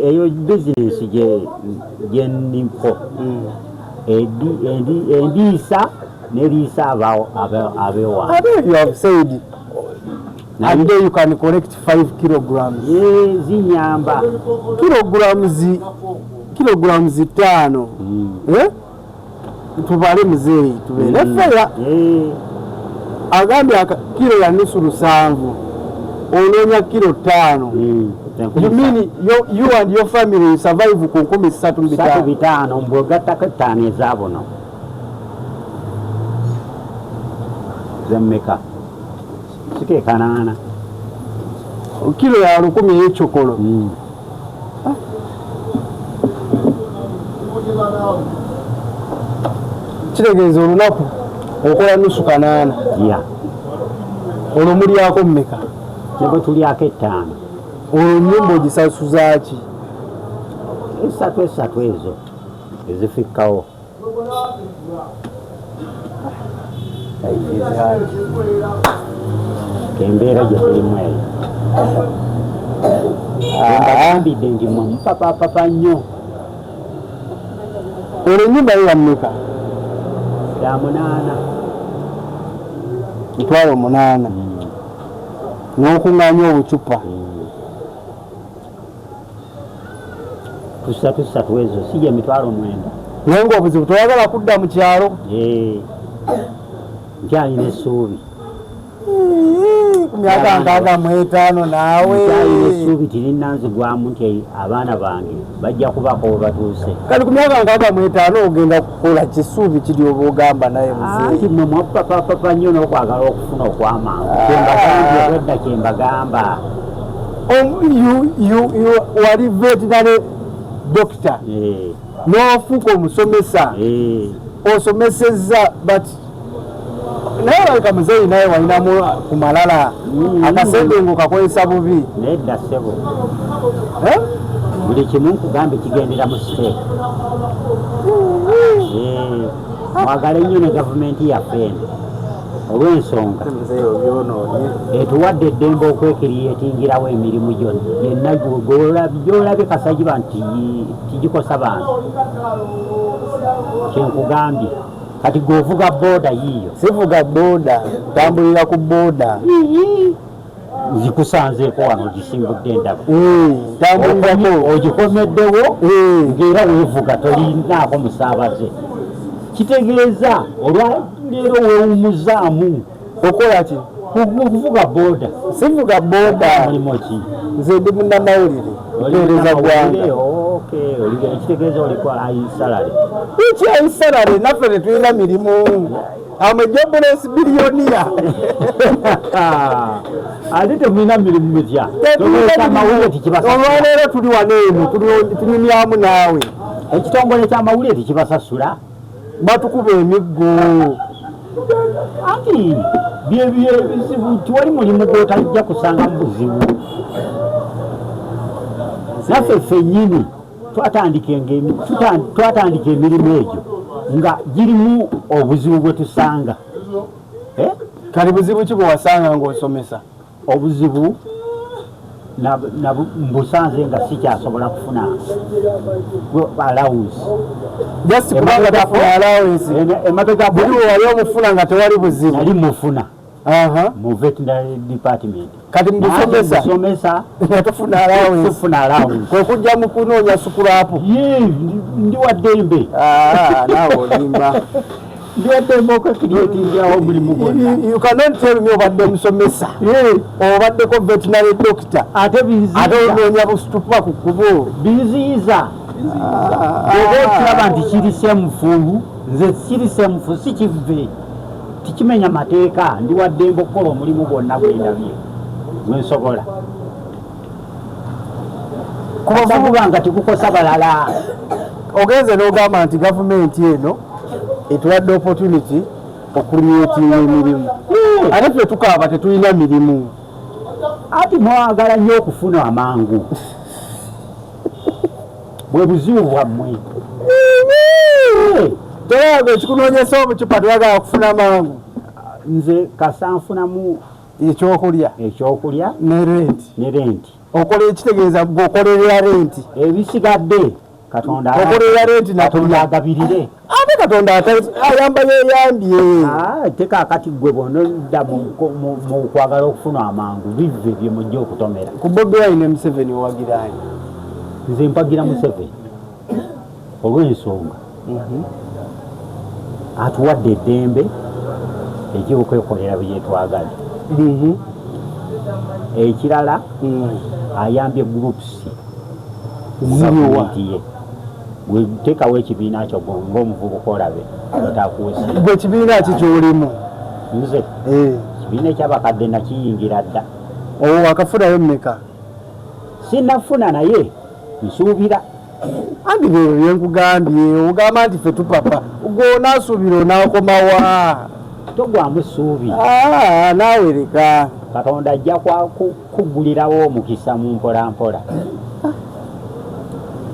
A: eyo bizinesi gyeniko endiisa neriisa abewa
B: you have said and then you can collect 5 kilograms
A: zinyamba
B: kilograms 5 tubale muzeeyi tubeere feya agambye kilo ya nusu 7 onoonya kilo 5 you mean you and your family survive ku 13
A: mbwogattako 5 ezabono zemmeka sikekanaana
B: kilo ya 10 ey'ekyokolo kitegeeza olunaku okola nusu 8 olwo mulyako mmeka
A: nebwe tulyako 5
B: olwo nnyumba ogisasuza ki
A: 3 ezo ezifikkawo embeera gye tulimu eyo mbagambidde nti mupapapapa nnyo
B: olwo ennyumba yo yammeka
A: ya
B: 8 n'okuŋŋaanya obucupa
A: tusatu ezo si gye 9,000
B: naye ng'obuzibu toyagala kudda mu kyalo
A: nkyalina essuubi
B: ku myaka 65 naawe
A: nkyalina essuubi tirinanzigwamu nti abaana bange bajja kubako we batuuse
B: kati ku myaka 65 ogenda kukola kisuubi kiri oba ogamba naye muzeeyi
A: mwe mwapapapapa nnyo n'okwagala okufuna okwamangu kyembagambye obwedda kyembagamba wali veterinary doctor n'ofuuka omusomesa osomesezza but naye waleka muzeeyi naye walinamu ku malala akasente ng'okakozesa bubi nedda ssebo buli kimu nkugambye kigendera mu siteeka mwagale nnyo ne gavumenti yaffe eno olw'ensonga etuwadde eddembe okwekiriyetingirawo emirimu yenna gyolabye kasajiba nti tigikosa bantu kyenkugambye kati gwovuga booda yiiyo
B: sivuga booda tambulira ku booda
A: zikusanzeeko wano ogisimbudde endaba
B: tambulirako
A: ogikomeddewo ng'era weevuga tolinaako musaabaze kitegeeza olwaleero weewumuzaamu
B: okola ki
A: okuvuga booda
B: sivuga booda
A: mulimu ki
B: nze ndi munnamawulire oteereza gwanga
A: ekitegeeza oliko aisalale
B: iki aisalale naffe tetulina mirimu amejobules biliyoniya
A: ate temulina mirimu mitya
B: olwaleero tuli wano eno tunyumyamu naawe
A: ekitongole ky'amawulire tekibasasula
B: batukuba emiggo
A: anti byebizibu tiwali mulimu gwotajja kusanga mu buzibu naffe ffennyini twatandika emirimu egyo nga girimu obuzibu bwe tusanga
B: kali buzibu ki bwe wasanga ng'osomesa
A: obuzibu mbusanze nga sikyasobola kufuna allowance
B: just kubanga tafuna allowance
A: emabega
B: buli wali omufuna nga tewali buzibu
A: nali mufuna mu veterinary department
B: kati mubusomesa nga tufuna allowance kwe kujja mu kunoonya sukulapu
A: ndi wa ddembe
B: naawe olimba
A: ndiwaddemu okwekireetingawo omulimu gwonna.
B: You cannot tell me obadde musomesa obaddeko veterinary doctor ate onoonya busitupa ku kkubo
A: biziyiza oba okiraba nti kirise mufu nze kirise mufu si kive tikimenya mateeka ndiwaddemba okukola omulimu gwonna gwendabye gwensobola kubavuga nga tikukosa balala.
B: ogenze n'ogamba nti gavumenti eno etuwadde opportunity okuliyetinga emirimu ate ffe tukaaba tetulina mirimu
A: ati mwagala nnyo okufuna amangu bwe buzibu bwammwe.
B: teraga ekikunoonyesa obucupa twagala kufuna mangu
A: nze kasanfunamu ekyokulya
B: ne renti okola ekitegeeza gweokolerera renti
A: ebisigadde katonda agabirire
B: ate katonda ayamba yeyambye
A: te kaakati gwe bonodda mu kwagala okufuna amangu bive bye mujja okutomera.
B: ku Bobi Wine Museveni owagiraani
A: nze mpagira Museveni olw'ensonga atuwadde eddembe ekyokwekolera byetwagala. Ekirala ayambye groups zibiwa tekawo ekibiina kyo ng'omuvubuka olabe etakuusi
B: gwe ekibiina ki kyolimu?
A: nze ekibiina ekyabakadde nakiyingira dda.
B: akafunayo mmeka?
A: sinafuna naye nsuubira.
B: andi byo byenkugambye ogamba nti ffe tupapa gwonaasuubira onaakomawa
A: togwamu essuubi.
B: naawe leka
A: katonda ajja kugulirawo omukisa mu mpolampola.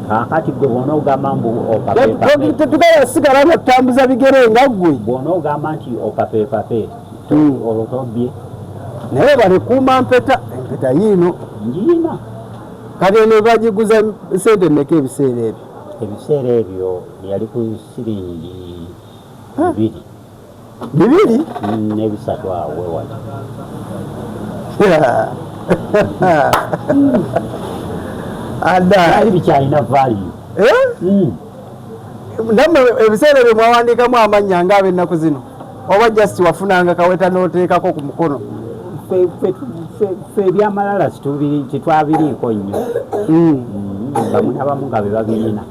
A: kaakati gwe bw'ona ogamba mbu
B: opapepape sigala nga tutambuza bigere nga ggwe
A: bw'ona ogamba nti opapepape olwo tobbye
B: naye balekuuma empeta yiino
A: njiina
B: kati eno bagiguza sente mmeka
A: ebiseera ebyo yali ku siringi
B: 2
A: n'ebisatu awe wati.
B: ali
A: bikyalina value.
B: nammwe ebiseera ebyo mwawandiikamu amannya ng'ab'ennaku zino oba just wafunanga kaweta n'oteekako ku mukono?
A: ffe ebyamalala titwabiriiko nnyo. bamu n'abamu nga be babirina.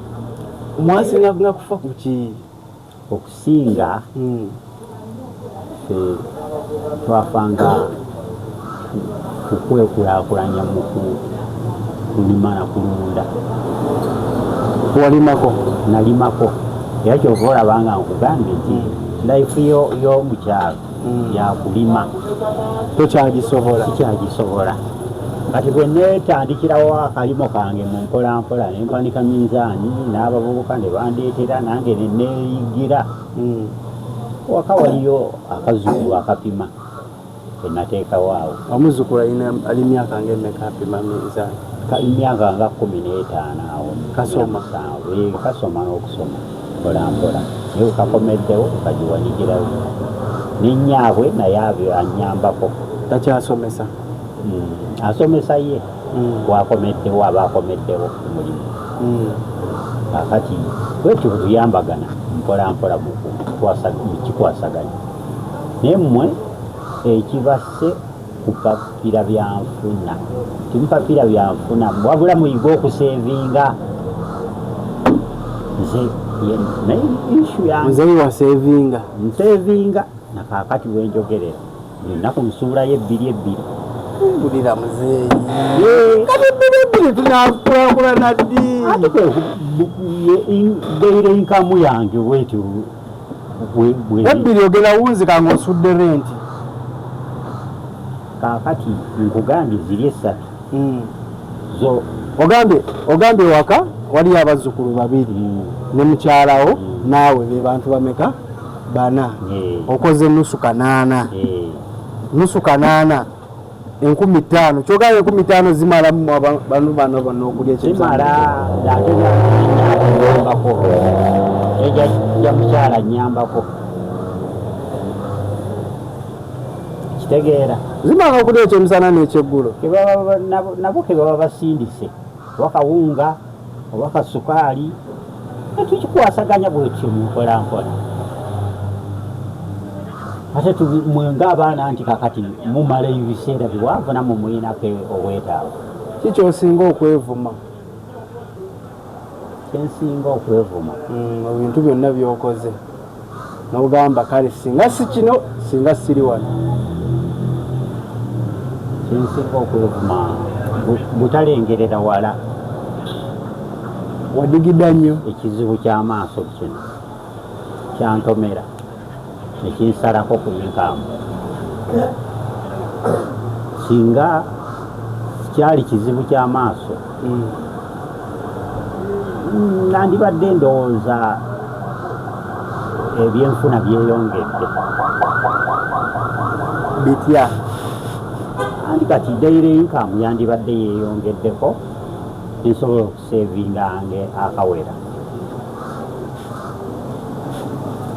B: mwasinganga kufa ku ki?
A: okusinga ffe twafanga ku kwekulaakulanya mu kulima na kulunda.
B: walimako?
A: nalimako era kyova olabanga nkugambye nti life y'omukyalo yakulima sikyagisobola. kati bwe neetandikirawo akalimo kange mu mpolampola nempanika minzaani n'abavubuka ne bandeetera nange neneeyigira waka waliyo akazukulu akapima enateekawo awo.
B: omuzukulu ali myaka ng'emmeka apima minzaani?
A: emyaka nga 15 awo. kasoma n'okusoma mpolampola naye kakomeddewo kagiwanyigirawo nenyaabwe naye abyo anyambako.
B: takyasomesa?
A: asomesa ye wakomeddewo aba akomeddewo ku mulimu. kakati bwetyo bwetuyambagana mpolampola mu kikwasaganya naye mmwe ekibase kupapira byanfuna timupapira byanfuna wabula muyiga okusevinga. nze naye ishu yange
B: nze wasevinga
A: nsevinga nakakati wenjogerera ninaku nsuulayo 2
B: bulira muzeeyi kati 2 tunakulakulana ddi?
A: beire inkamu yange bwetyo
B: ebbiri ogenda wunzika ng'osudde renti.
A: kakati nkugambye ziri 3 zo
B: ogambye waka waliyo abazzukulu 2 ne mukyalawo naawe be bantu bameka? 4. okoze nusu 8. nusu 8 15 kyogambye 15 zimalamu bano okulya
A: zimala nyambako eja mukyala nyambako kitegeera
B: zimala okulya ekyemisana n'ekyeggulo
A: nabo kebaba basindise oba kawunga oba kasukaali netukikwasaganya bwetyo mumpolampola. ate mwenga abaana nti kakati mumala ebiseera biwanvu namwe muyinako obwetaavu.
B: Kikyosinga okwevuma?
A: Kyensinga okwevuma
B: ebintu byonna byokoze nogamba kale singa si kino singa siri wano.
A: Kyensinga okwevuma butalengerera wala
B: wadigida nnyo.
A: Ekizibu ky'amaaso kino kyantomera nekinsalako ku yinkaamu. Singa kyali kizibu ky'amaaso nandibadde ndowooza ebyenfuna byeyongedde.
B: Bitya?
A: Andi kati daily income yandibadde yeeyongeddeko nsobola okusevingange akawera,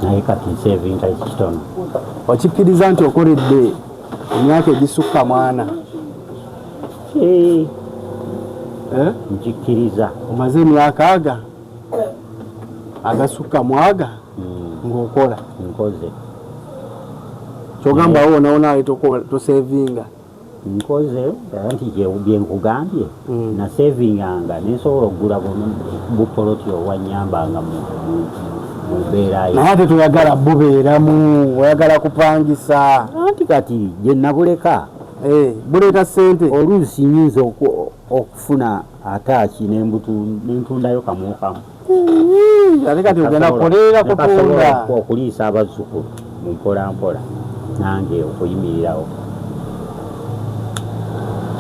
A: naye kati nsevinga ekitono.
B: Okikkiriza nti okoledde emyaka egisukka 4?
A: Nkikkiriza.
B: Omaze emyaka agasukka 4 ng'okola?
A: Nkoze.
B: Kyogamba wonawonawe tosevinga?
A: Nkoze anti byenkugambye nasevinganga nensobola okugula bupoloti obwanyambanga mu mbeera.
B: Naye ate toyagala bubeeramu, oyagala kupangisa.
A: Anti kati gye nabuleka
B: buleeta ssente.
A: Oluusi nyinza okufuna ataaki nentundayo kamukamu.
B: Ate kati ogenda kukolerera kutunda
A: okuliisa abazzukulu mpolampola nange okuyimirirawo,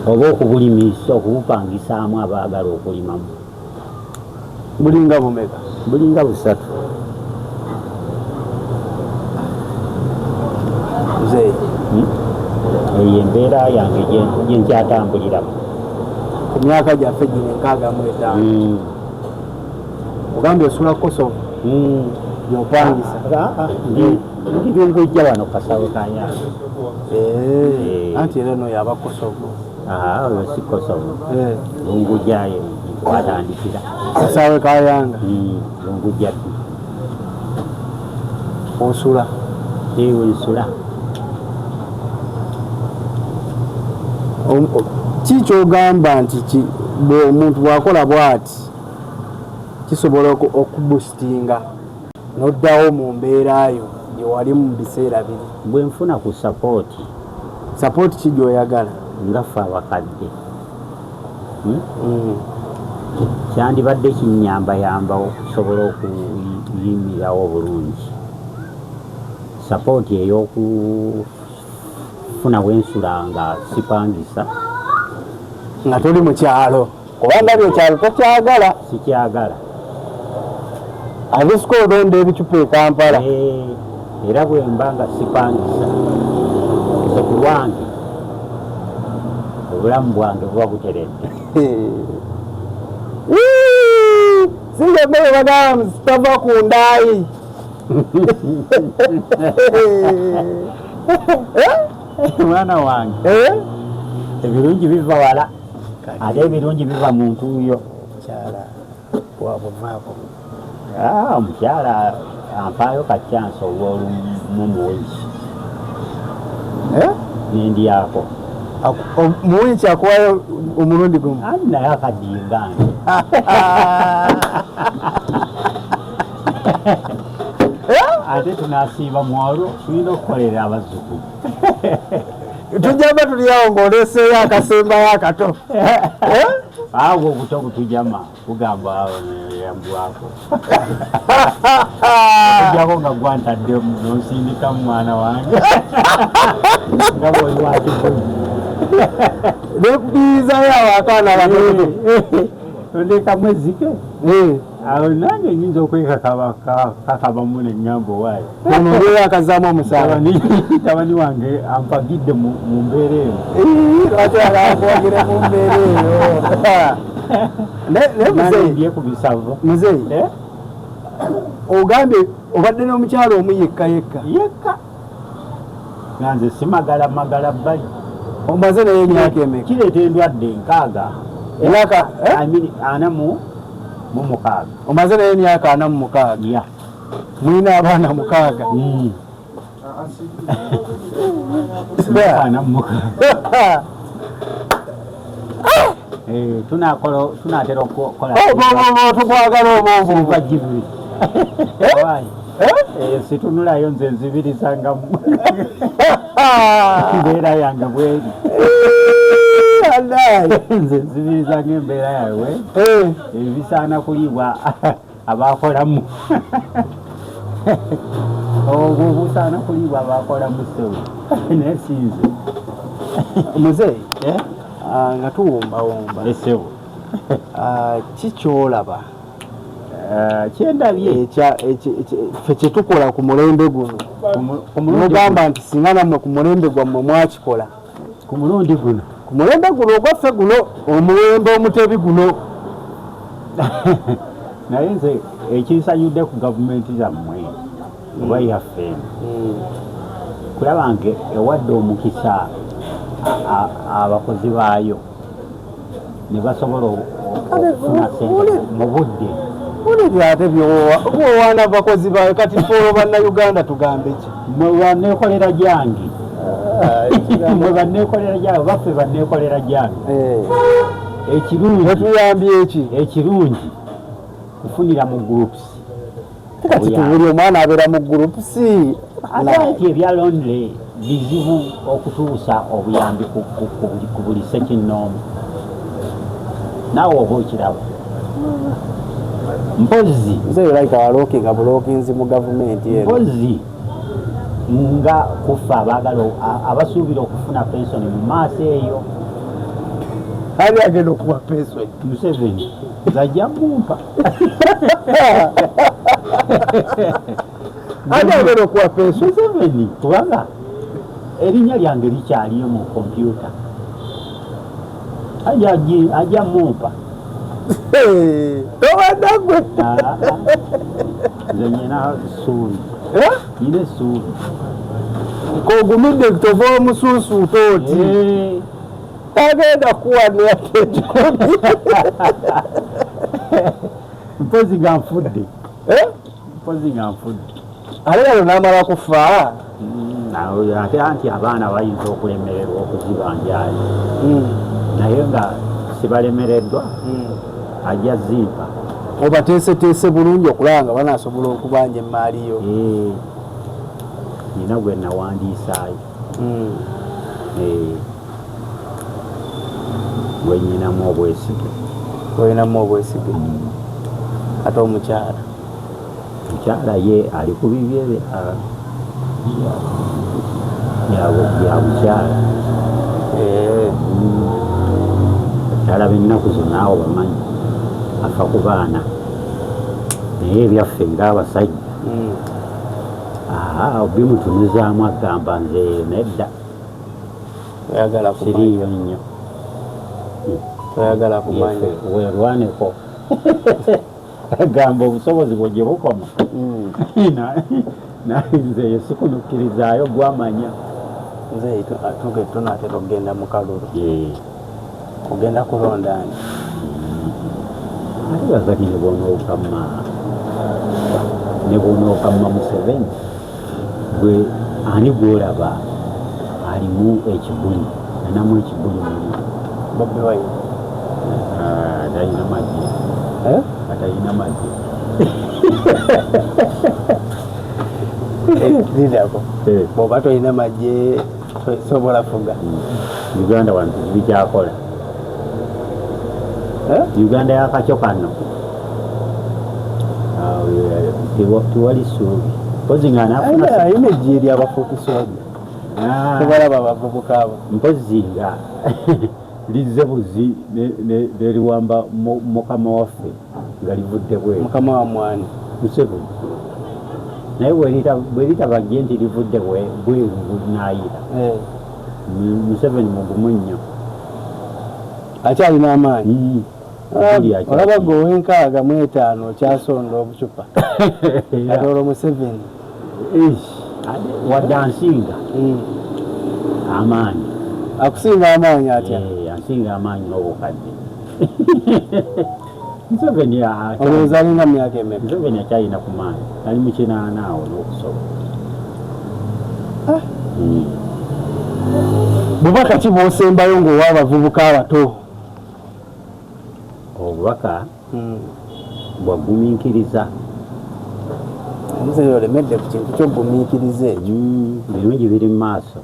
A: oba okubulimisa okubupangisaamu abaagala okulimamu.
B: Bulinga bumeka?
A: Bulinga 3.
B: Nze
A: eyo embeera yange gyenkyatambuliramu
B: ku myaka gyaffe gino 65. Ogambye osula Kosovo gyopangisa?
A: ndi Lungujja wano Kasawe Kanyange.
B: Anti era no yaba Kosovo?
A: Oyo si Kosovo, Lungujja watandikira
B: Kasawe Kayanga.
A: Lungujja
B: osula?
A: Nsula.
B: Kikyogamba nti omuntu bwakola bwati kisobola okubustinga noddawo mu mbeerayo gyewali mu biseera biri?
A: Bwenfuna ku sapooti.
B: Sapooti ki gyoyagala?
A: Nga ffe abakadde kyandibadde kinyambayamba okusobola okuyimirawo obulungi. Sapooti ey'okufuna wensula nga sipangisa
B: nga toli mu kyalo, kubanga byekyalo tokyagala.
A: Sikyagala.
B: Abisika olonda ebicupa e Kampala.
A: Era bwe mba nga sipangisa nze ku lwange obulamu bwange buba buteredde.
B: Singa emmere bagamba zitava ku ndaayi.
A: Mwana wange ebirungi biva wala ate ebirungi biva mu ntuuyo. Omukyala ampaayo kacyansi olw'olumumuwiki nendyako.
B: Muwiki akuwayo omulundi gumu?
A: Naye akadingange. Ate tunasiiba mwalo tulina okukolera abazzukulu.
B: Tujjamba tuliawo ng'oleseeyo akasembayo akato.
A: Awo obuto butujama kugamba yambwako. Ojjako nga gwantadde nonsindika mwana wange nga bwoli wakikoni
B: nekubiizayo awo akaana batoto
A: tondeka mwezike. Awo nange nyinza okwekakabamu neŋŋamba owaayo
B: onobeera akazaamu omusaala.
A: Tabani wange ampagidde mu mbeera eyo.
B: Lwaki alakwogere mu mbeera eyo?
A: Ndye ku bisavu.
B: Muzeeyi ogambye obadde n'omukyalo omu yekka
A: nga nze simagala bbali.
B: Omaze naye emyaka emeka?
A: Kireeta endwadde 6.
B: Emyaka
A: 46.
B: Omaze naye emyaka 46? Mulina abaana 6?
A: tunatera okukola
B: tukwagala omwovu
A: bajibuli situnulayo nze nzibirizangamu embeera yange bweri nze nzibirizanga embeera yawe ebisaana kuliibwa abakolamu obwo busaana kuliibwa abakolamu sewe naye sinze
B: muzeeyi nga tuwumbawumba
A: esebo
B: kikyolaba
A: kyendabye
B: ffe kyetukola ku mulembe guno mugamba nti singa nammwe ku mulembe gwammwe mwakikola
A: ku mulundi guno
B: ku mulembe guno ogwaffe guno omulembe omutebi guno
A: naye nze ekinsanyudde ku gavumenti zammwe oba yaffe kulaba nga ewadde omukisa abakozi baayo ne basobola okufuna sente mu budde
B: ate byowaana abakozi bawe kati folo bannayuganda tugambe ki
A: mwe banneekolera gyange mwe banneekolera gyange baffe banneekolera gyange ekirungi
B: etuyambye eki
A: ekirungi kufunira mu groups
B: kati tubuli omwana abeera mu groups
A: ate nti ebya lonle bizibu okutuusa obuyambi ku buli sekinnoomu naawe oba okiraba mpozi
B: nze yolaika walookinga bulookinzi mu gavumenti
A: mpozi nga kuffa abaagala abasuubira okufuna pensoni mu maaso eyo
B: ani agenda okuwa pensoni
A: Museveni zajja mumpa
B: ani agenda okuwa pensoni
A: Museveni kubanga erinnya lyange likyaliyo mu kompyuta ajja mumpa
B: towadagwe
A: nze nyina ssuubi nyina essuubi
B: kogumidde tova omusuusuuta oti agenda kuwanirako ekikumi
A: mpozi nga nfudde
B: ate lalo n'amala kufa
A: ate anti abaana bayinza okulemererwa okuzibanjali naye nga sibalemereddwa ajja zimpa
B: obateeseteese bulungi okulaba nga banasobola okubanja emaaliyo
A: nina gwe nawandiisaayo gwe nyinamu obwesige
B: olinamu obwesige ate omukyala
A: ye ali ku bibye bya bukyala akyala b'ennaku zonaawo bamanyi afa ku baana naye ebyaffe ng'abasajja bimutunuzaamu agamba nze nedda siriiyo nnyo
B: oyagala kumanya
A: weerwaneko agamba obusobozi bwe gye bukoma naye nze sikunukkirizaayo gwamanya
B: nze tunaatera okugenda mu kalulu ogenda kulondani
A: ate bagati ne bwonookamma Museveni gwe ani gwolaba alimu ekibuli anamu ekibuli muli
B: Bobi Wine
A: atalina magye atalina magye
B: zidako bwoba tolina magye sobola fuga
A: Uganda wantu bikyakola Uganda yakakyo kano tewali ssuubi mpozi nga
B: ayina ejji eri abafuukisoja tebalaba abavubuka abo
A: mpozi nga lizze buzi neriwamba mukama waffe nga livudde bweru
B: mukama wa mwani
A: Museveni naye bweritabagye nti livudde bweru naayira Museveni mugumu nnyo
B: akyalina amaanyi olaba gwe ow'enkaaga mu etaano okyasonda obucupa ate olwo Museveni
A: wadde ansinga amaanyi
B: akusinga amaanyi atya
A: ansinga amaanyi n'obukadde Museveni
B: olowooza alina myaka emeka
A: Museveni akyalina ku maanyi ali mu 80 awo n'okusoba
B: bubaka ki bw'osembayo ng'owa abavubuka abato?
A: Obubaka bwagumiikiriza.
B: Omuzeeyi olemedde ku kintu ky'ogumiikiriza ekyo.
A: Birungi biri mu maaso.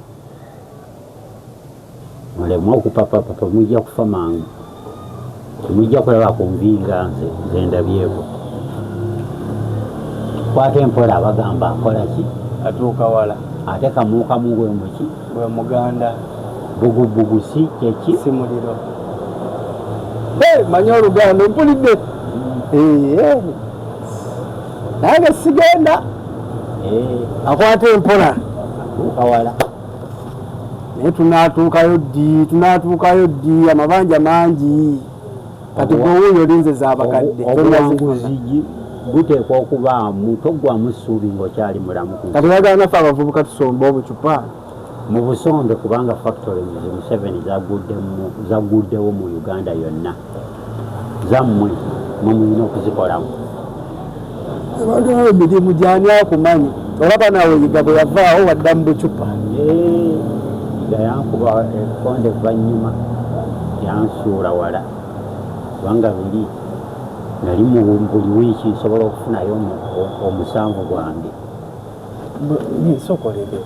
A: Mulemu okupapapapa mujja kufa mangu. Temujja kulaba ku nviiri nga nze ndabyeko. Kwata empola abagamba akola ki?
B: Atuuka wala.
A: Ate kamuukamu gwe muki?
B: Gwe muganda.
A: Bugubugu si kyeki?
B: Si muliro. Manya Oluganda mpulidde. Nange sigenda. Akwata empola.
A: Atuuka wala.
B: Naye tunaatuukayo ddi amabanja mangi. Kati gwe wuuyo linze z'abakadde.
A: Obuwanguzi buteekwa okuba mutoggwamu ssuubi ng'okyali mulamu.
B: Kati bagala naffe abavubuka tusomba obucupa.
A: Mu busonde kubanga factory Museveni zagguddewo mu Uganda yonna. Zammwe mulina okuzikolamu. Bagala
B: emirimu gy'ani akumanyi. Olaba nawe yiga bwe yavaawo wadda mu bucupa.
A: Yankuba ebikonde vanyuma yansuula wala kubanga buli nali mu buli wiiki nsobola okufunayo omusanvu gwange.
B: Sokolere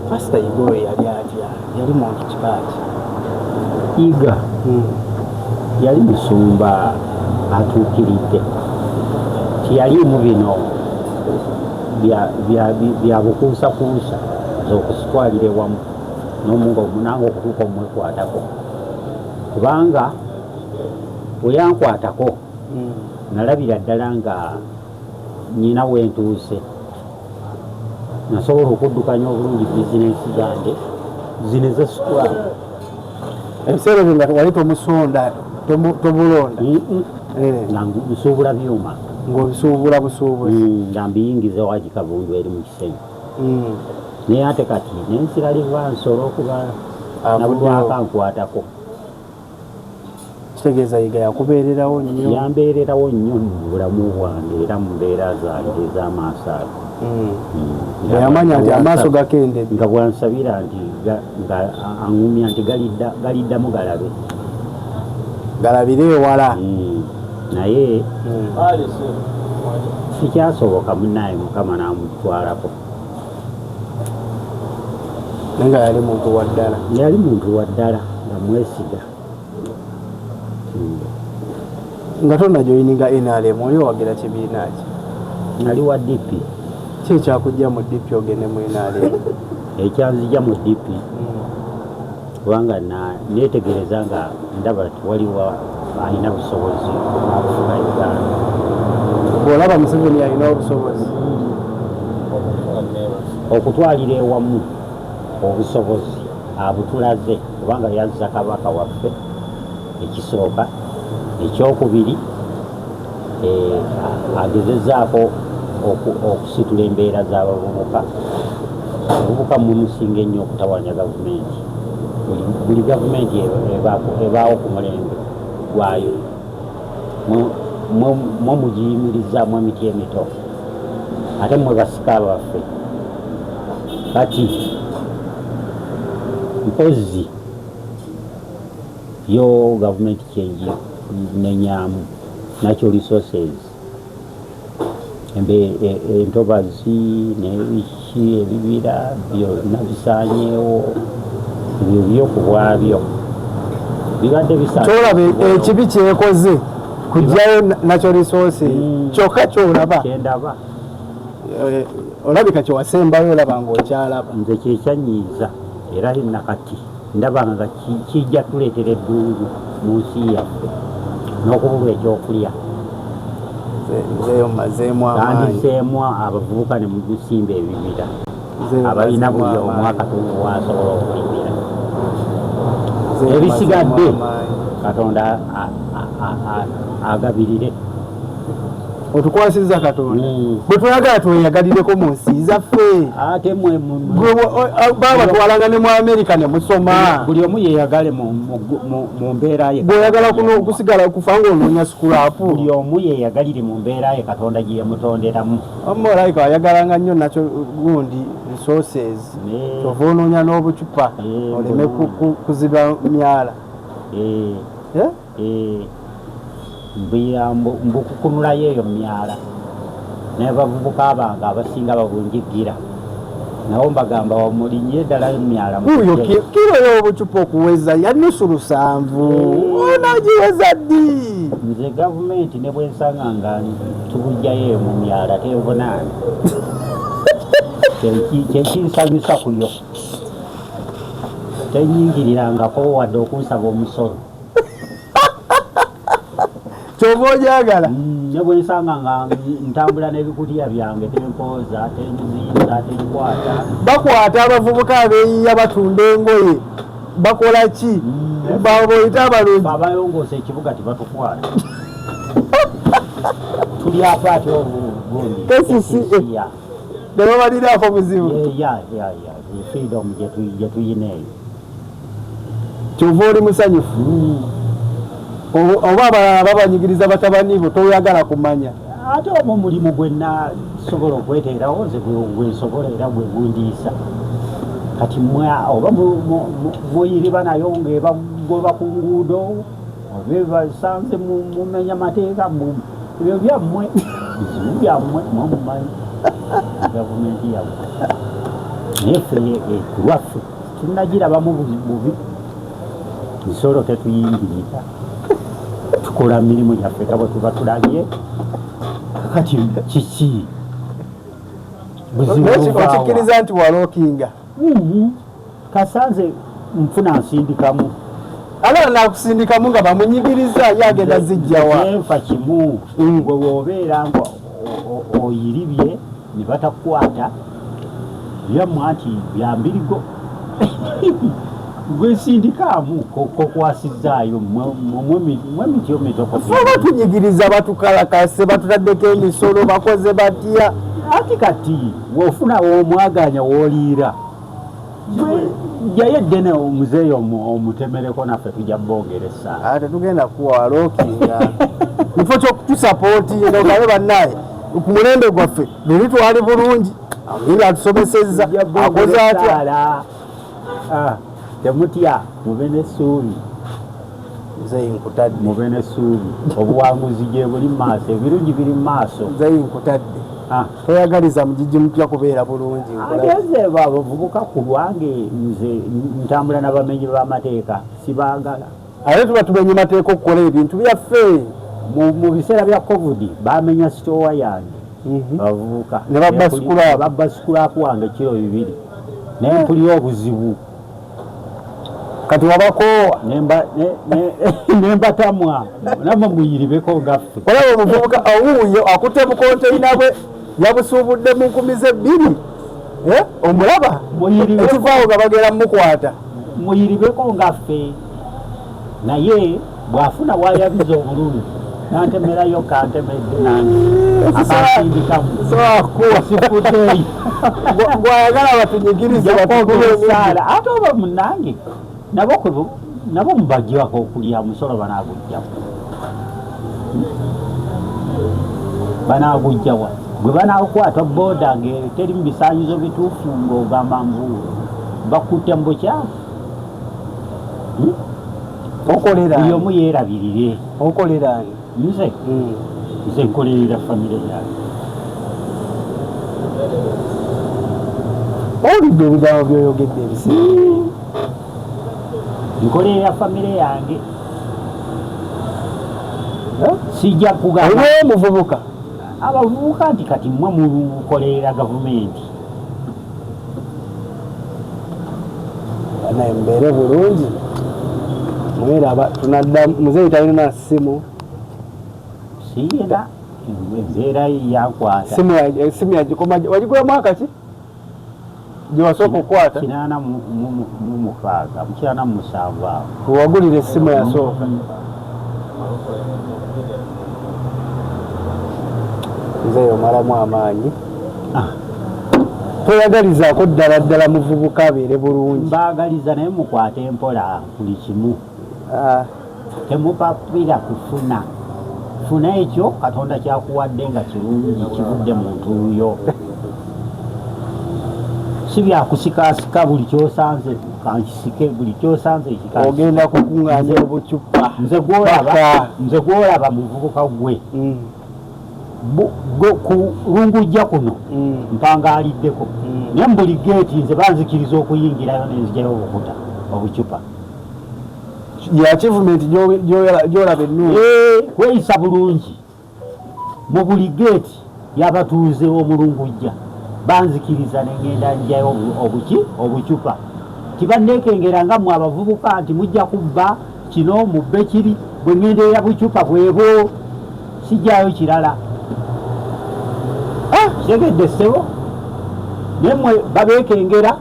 B: Pastor Igoe yali atya? Yali muntu kikaaki?
A: Iga yali musumba atuukiridde. Tiyaliimu bino bya bukuusakuusa z'okusitwalira ewamu n'omunga omunanga okutuuka omwekwatako. Kubanga bwe yankwatako nalabira ddala nga nnyina wentuuse. Nasobola okuddukanya obulungi bizinensi zange zino ezasitwala.
B: Ebiseera ebyo nga wali tomusonda tobulonda
A: nga nsuubula byuma.
B: Ng'obisuubula busuubuzi.
A: Nga mbiyingiza waki Kabundu eri mu Kisenyi. Naye ate kati n'ensira liva nsolo okuba nabulwako ankwatako.
B: Kitegeeza yiga yakubeererawo nnyo.
A: Yambeererawo nnyo mu bulamu bwange era mu mbeera zange ez'amaaso ago.
B: Yamanya nti amaaso gakendedde.
A: Nga bwansabira nti nga aŋŋumya nti galiddamu galabe.
B: Galabire ewala.
A: Naye sikyasoboka munnaye Mukama n'amutwalako.
B: Naye nga yali muntu wa ddala.
A: Yali muntu wa ddala nga mwesiga.
B: Nga tonna joyininga NRM oli owagira kibiina ki?
A: Nali wa DP.
B: Ki ekyakujja mu DP ogende mu NRM?
A: Ekyanzija mu DP kubanga neetegereza nga ndaba waliwo alina busobozi okufuga Uganda.
B: Bw'olaba Museveni alina obusobozi
A: okutwalira ewamu obusobozi abutulaze kubanga yazza kabaka waffe ekisooka. Ekyokubiri agezezzaako okusitula embeera z'abavubuka. Abavubuka mumusinga ennyo okutawanya gavumenti. Buli gavumenti ebaawo ku mulembe gwayo mwe mugiyimirizaamu emiti emito ate mwe basika baffe. Kati mpozi yo gavumenti kyenji nenyaamu natural resources entobazi nebiki ebibira byonna bisaanyeewo ebyo byokubwabyo bibadde
B: kyolaba ekibi kyekoze kujjayo natural resources kyokka kyolaba
A: kyendaba
B: olabika kyewasembayo olaba ng'okyalaba.
A: Nze kyekyanyiiza era nakati ndaba nga kijja tuleetera eddungu mu nsi yaffe n'okubulwa ekyokulya.
B: Nzeeyo mmazeemu amaanyi.
A: Tandiseemu abavubuka ne musimba ebibira abalina buli omu akatundu wasobola okulimira. Ebisigadde Katonda agabirire.
B: otukwasizza Katonda bwe twagala tweyagalireko mu nsi zaffe
A: ate
B: baba twalanga ne mu Amerika ne musoma
A: buli omu yeyagale mu mbeera ye
B: bw'oyagala kuno okusigala kufa ng'onoonya sikulapu
A: buli omu yeyagalire mu mbeera ye Katonda gye yamutonderamu
B: omulayika ayagalanga nnyo nakyo gundi resources kyova onoonya n'obucupa oleme kuziba myala
A: mbukukunulayo eyo myala naye bavubuka bange abasinga babunjigira nawo mbagamba wamulinye ddala emyala
B: uyo kiro y'obucupa okuweza ya nusu 7 onagiweza ddi
A: nze gavumenti ne bwensanga nga tubujjayo mu myala tenvunaani kyekinsanyusa kuyo tenyingirirangako wadde okunsaba omusolo
B: kyova ojagala
A: ne bwensanga nga ntambula n'ebikutiya byange tempooza tenzinza tenkwata
B: bakwata abavubuka abeeyiya batunda engoye bakola ki baboyita abalungi
A: abayongoosa ekibuga tebatukwata tuli apaati obugundi
B: tesisiya nebabaliraako buzibu
A: freedom gye tuyina eyo
B: kyova oli musanyufu oba abalala babanyigiriza batabani bo toyagala kumanya
A: ate omwo mulimu gwe nasobola okweteerawo nze gwensobola era gwe gundiisa kati oba muyiriba nayo ngaebagoba ku nguudo oba basanze mumenya mateeka ebyo byammwe bizibu byammwe mwamumanyi gavumenti yabwe naye ffe kulwaffe tunagirabamu bubi nsolo tetuyingirira tukola mirimu gyaffe nga bwe tuba tulabye kati kiki
B: okikkiriza nti walookinga
A: kasanze nfuna nsindikamu
B: alala nakusindikamu nga bamunyigiriza yagenda zijjawa
A: enfa kimu gwe wobeera nga oyiribye ne batakukwata byammwe nti byambirigo gwesindikamu kokwasizaayo mwemityo
B: mitokofeba tunyigiriza batukalakase batutaddeko emisolo bakoze batya
A: ati kati wofuna womwaganya woliira jayo eddene omuzeeyo omutemereko naffe tujja bongeresa
B: ate tugenda kuwalookinga kifo kyokutusapootinga ogabe bannaye ku mulembe gwaffe luli twali bulungi ngeri atusomesezza akoze atya
A: temutya mube n'essuubi
B: nze nkutadde
A: mube n'essuubi obuwanguzi gye buli mu maaso ebirungi biri mu maaso
B: nze nkutadde toyagaliza mugigi mutya kubeera bulungi
A: ageze babavubuka ku lwange nze ntambula n'abamenyi b'amateeka sibaagala
B: ate tuba tumenye mateeka okukola ebintu byaffe
A: mu biseera bya covid bamenya sitowa yange bavubuka
B: ne
A: babba sikulaapu wange kiro 2 naye mpulira obuzibu
B: kati wabakoowa
A: nembatamwa namwe muyiribeko ngaffe
B: olaba omuvubuka owuuyo akutte mu konteyina bwe yabusuubudde mu 2,000 omulaba ekivaawo nga bagera mukwata
A: muyiribeko ngaffe naye bw'afuna wayabiza obulungi nantemerayo kantemedde nange akansindikamu sifudeeyo
B: gwayagala batunyigirize
A: batukulesaala ate oba munange nabo mubagibako okulya musolo banagujjawo banagujjawa gwe banakukwata booda teri mu bisaanyizo bituufu ng'ogamba mbu bakutte mu bukyafu
B: okolera
A: buli omu yeerabirire
B: okolera
A: nze nkolerera famire yange
B: oludde ebigambo byoyogedde ebisinga
A: nkolerera famire yange sijja kugamba
B: omuvubuka
A: abavubuka nti kati mmwe mukolerera gavumenti
B: naye mbeere bulungi mweraba tunadda muzeeyi talina ssimu
A: siyina embeera yankwata
B: simu yagikoma wagigula mwaka ki gyewasooka okukwata
A: 86 mu 87 awo
B: wewagulira essimu yasooka nze omalamu amaanyi toyagalizaako ddala muvubuka abeere bulungi
A: mbaagaliza naye mukwate empola buli kimu temupapira kufuna funa ekyo Katonda kyakuwadde nga kirungi kivudde muntu yo si byakusikaasika buli kyosanze kankisike buli kyosanze
B: ogenda kukuŋŋaanya obucupa
A: nze gwolaba muvubuka gwe ku lungujja kuno mpangaliddeko naye mbuli geeti nze banzikiriza okuyingirayo nenzigyayo obukuta obucupa
B: ya achievement gyolaba ennungi
A: kweyisa bulungi mu buli geeti y'abatuuze omulungujja banzikiriza nengenda njayo obucupa tibanneekengera nga mmwe abavubuka nti mujja kubba kino mubbe kiri bwe ngenda eya bucupa bwebo sijjayo kirala kitegedde ssebo naye mmwe babeekengera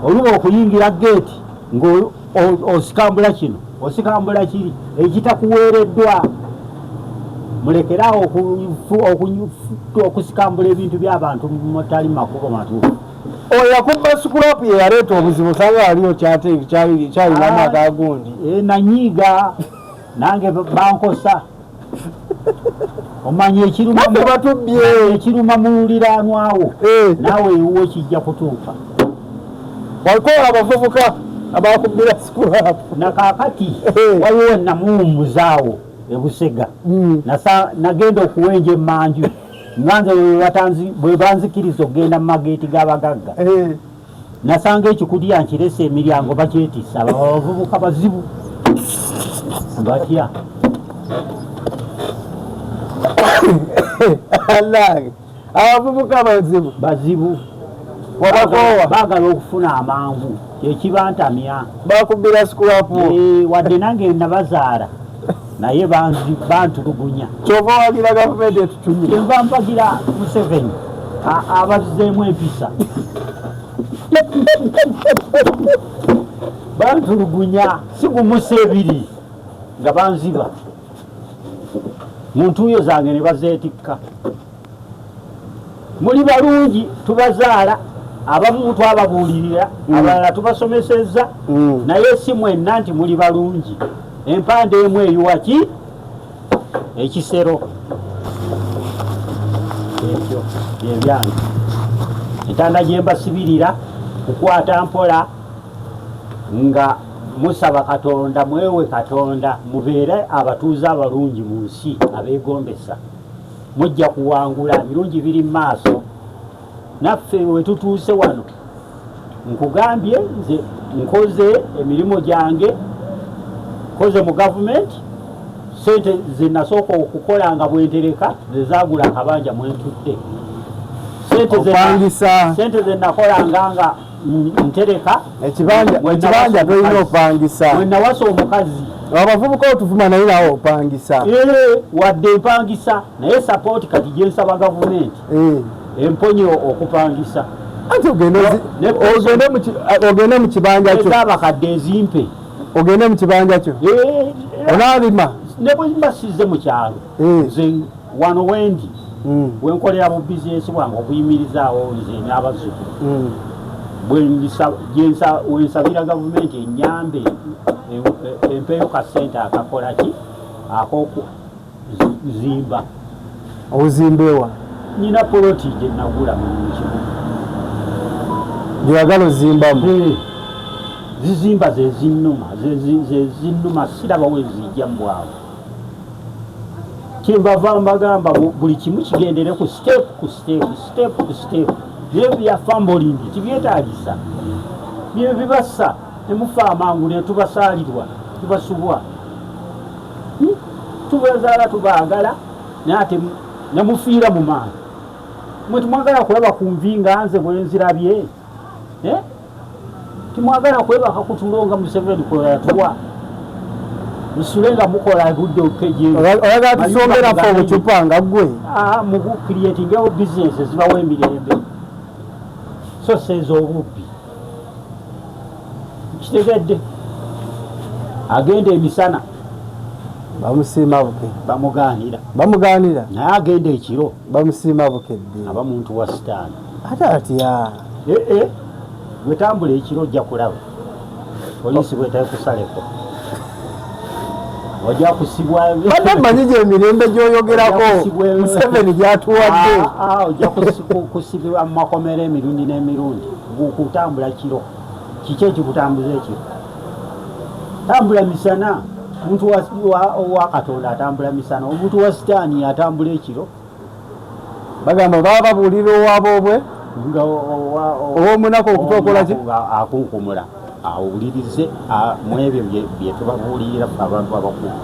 A: oluba okuyingira geeti ng'osikambula kino osikambula kiri ekitakuweereddwa mulekerawo okusikambula ebintu by'abantu mutali makubo matuufu
B: oyo yakubba sikulapu ye yaleeta obuzibu sanga waliwo kyalinamu agagundi
A: nanyiiga nange bankosa omanye ekiruma muliraanwawo naawe ewuwo kijja kutuuka
B: walikola abavubuka abakubbira sikulapu
A: nakaakati waliwo namuwummuzaawo ebusega nagenda okuwenja emmanju nganze bwe banzikiriza okugenda mu mageeti g'abagagga nasanga ekikulya nkiresa emiryango bakyetisa abavubuka bazibu batya
B: abavubuka
A: bazibu baagala okufuna amangu kyekibantamya
B: bakubbira sikulapu
A: wadde nange nabazaala naye bantulugunya
B: kyova wagira gavumenti etutumye
A: kyenva mpagira Museveni abazizeemu empisa bantulugunya sigumusa ebiri nga banziba mu ntuuyo zange ne bazeetikka muli balungi tubazaala abamu twababuulirira abalala tubasomesezza naye si mwenna nti muli balungi empande emu eyiwaki ekisero ekyo byebyange entanda gye mbasibirira kukwata mpola nga musaba Katonda mwewe Katonda mubeere abatuuze abalungi mu nsi abeegombesa mujja kuwangula ebirungi biri mu maaso naffe we tutuuse wano nkugambye nze nkoze emirimu gyange nkoze mu gavumenti sente ze nasooka okukola nga bwentereka ze zaagula akabanja mwentudde sente ze nakolanga nga ntereka
B: ekibanja tolina opangisa
A: mwe nawasa omukazi
B: abavubuka otuvuma naye nawe opangisa
A: wadde empangisa naye sapooti kati gyensaba gavumenti emponye okupangisa
B: anti ogende mu kibanja kyo
A: ezabakadde ezimpe
B: ogende mu kibanja kyo onaalima
A: ne bwe mbasize mu kyalo nze wano wendi wenkolera mu bizinesi bwange okuyimirizaawo nze n'abazzukulu wensabira gavumenti enyambe empeyo kasente akakola ki akokuzimba
B: ozimbewa
A: nina poloti gye nagula mu kibuga
B: gyeyagala ozimbamu
A: zizimba zezinnuma siraba wezijja mu bwawe kyembava mbagamba buli kimu kigendere ku step ku step bye bya fambolindi tibyetaagisa bye bibassa temufa amangu ne tubasaalirwa tubasubwa tubazaala tubaagala nate nemufiira mu maanyi mwe timwagala kulaba ku nvi nga nze bwe nzirabye timwagala kwebaka kutulonga Museveni kwe yatuwa musule nga mukola budde
B: oyagala tusongerako obucupa nga gwe
A: mu creatingawo bizinesi zibawo emirembe so seeza obubbi kitegedde agenda emisana
B: bamusiima buke
A: bamugaanira naye agenda ekiro
B: bamusiima bukedde
A: aba muntu wa sitaani
B: ate atya
A: bwetambula ekiro ojja kulaba poliisi bwetakusaleko ojja kusibwa
B: ate manyi gye emirembe gy'oyogerako Museveni gyatuwadde
A: ojja kusibibwa mu makomero emirundi n'emirundi kutambula kiro kiki ekikutambuza ekiro tambula misana omuntu wa Katonda atambula misana omuntu wa sitaani atambula ekiro
B: bagamba baba babuulira owaabwe ow'omunaku okutokola ki
A: akunkumula awulirize mu ebyo bye tubabuulirira abantu abakulu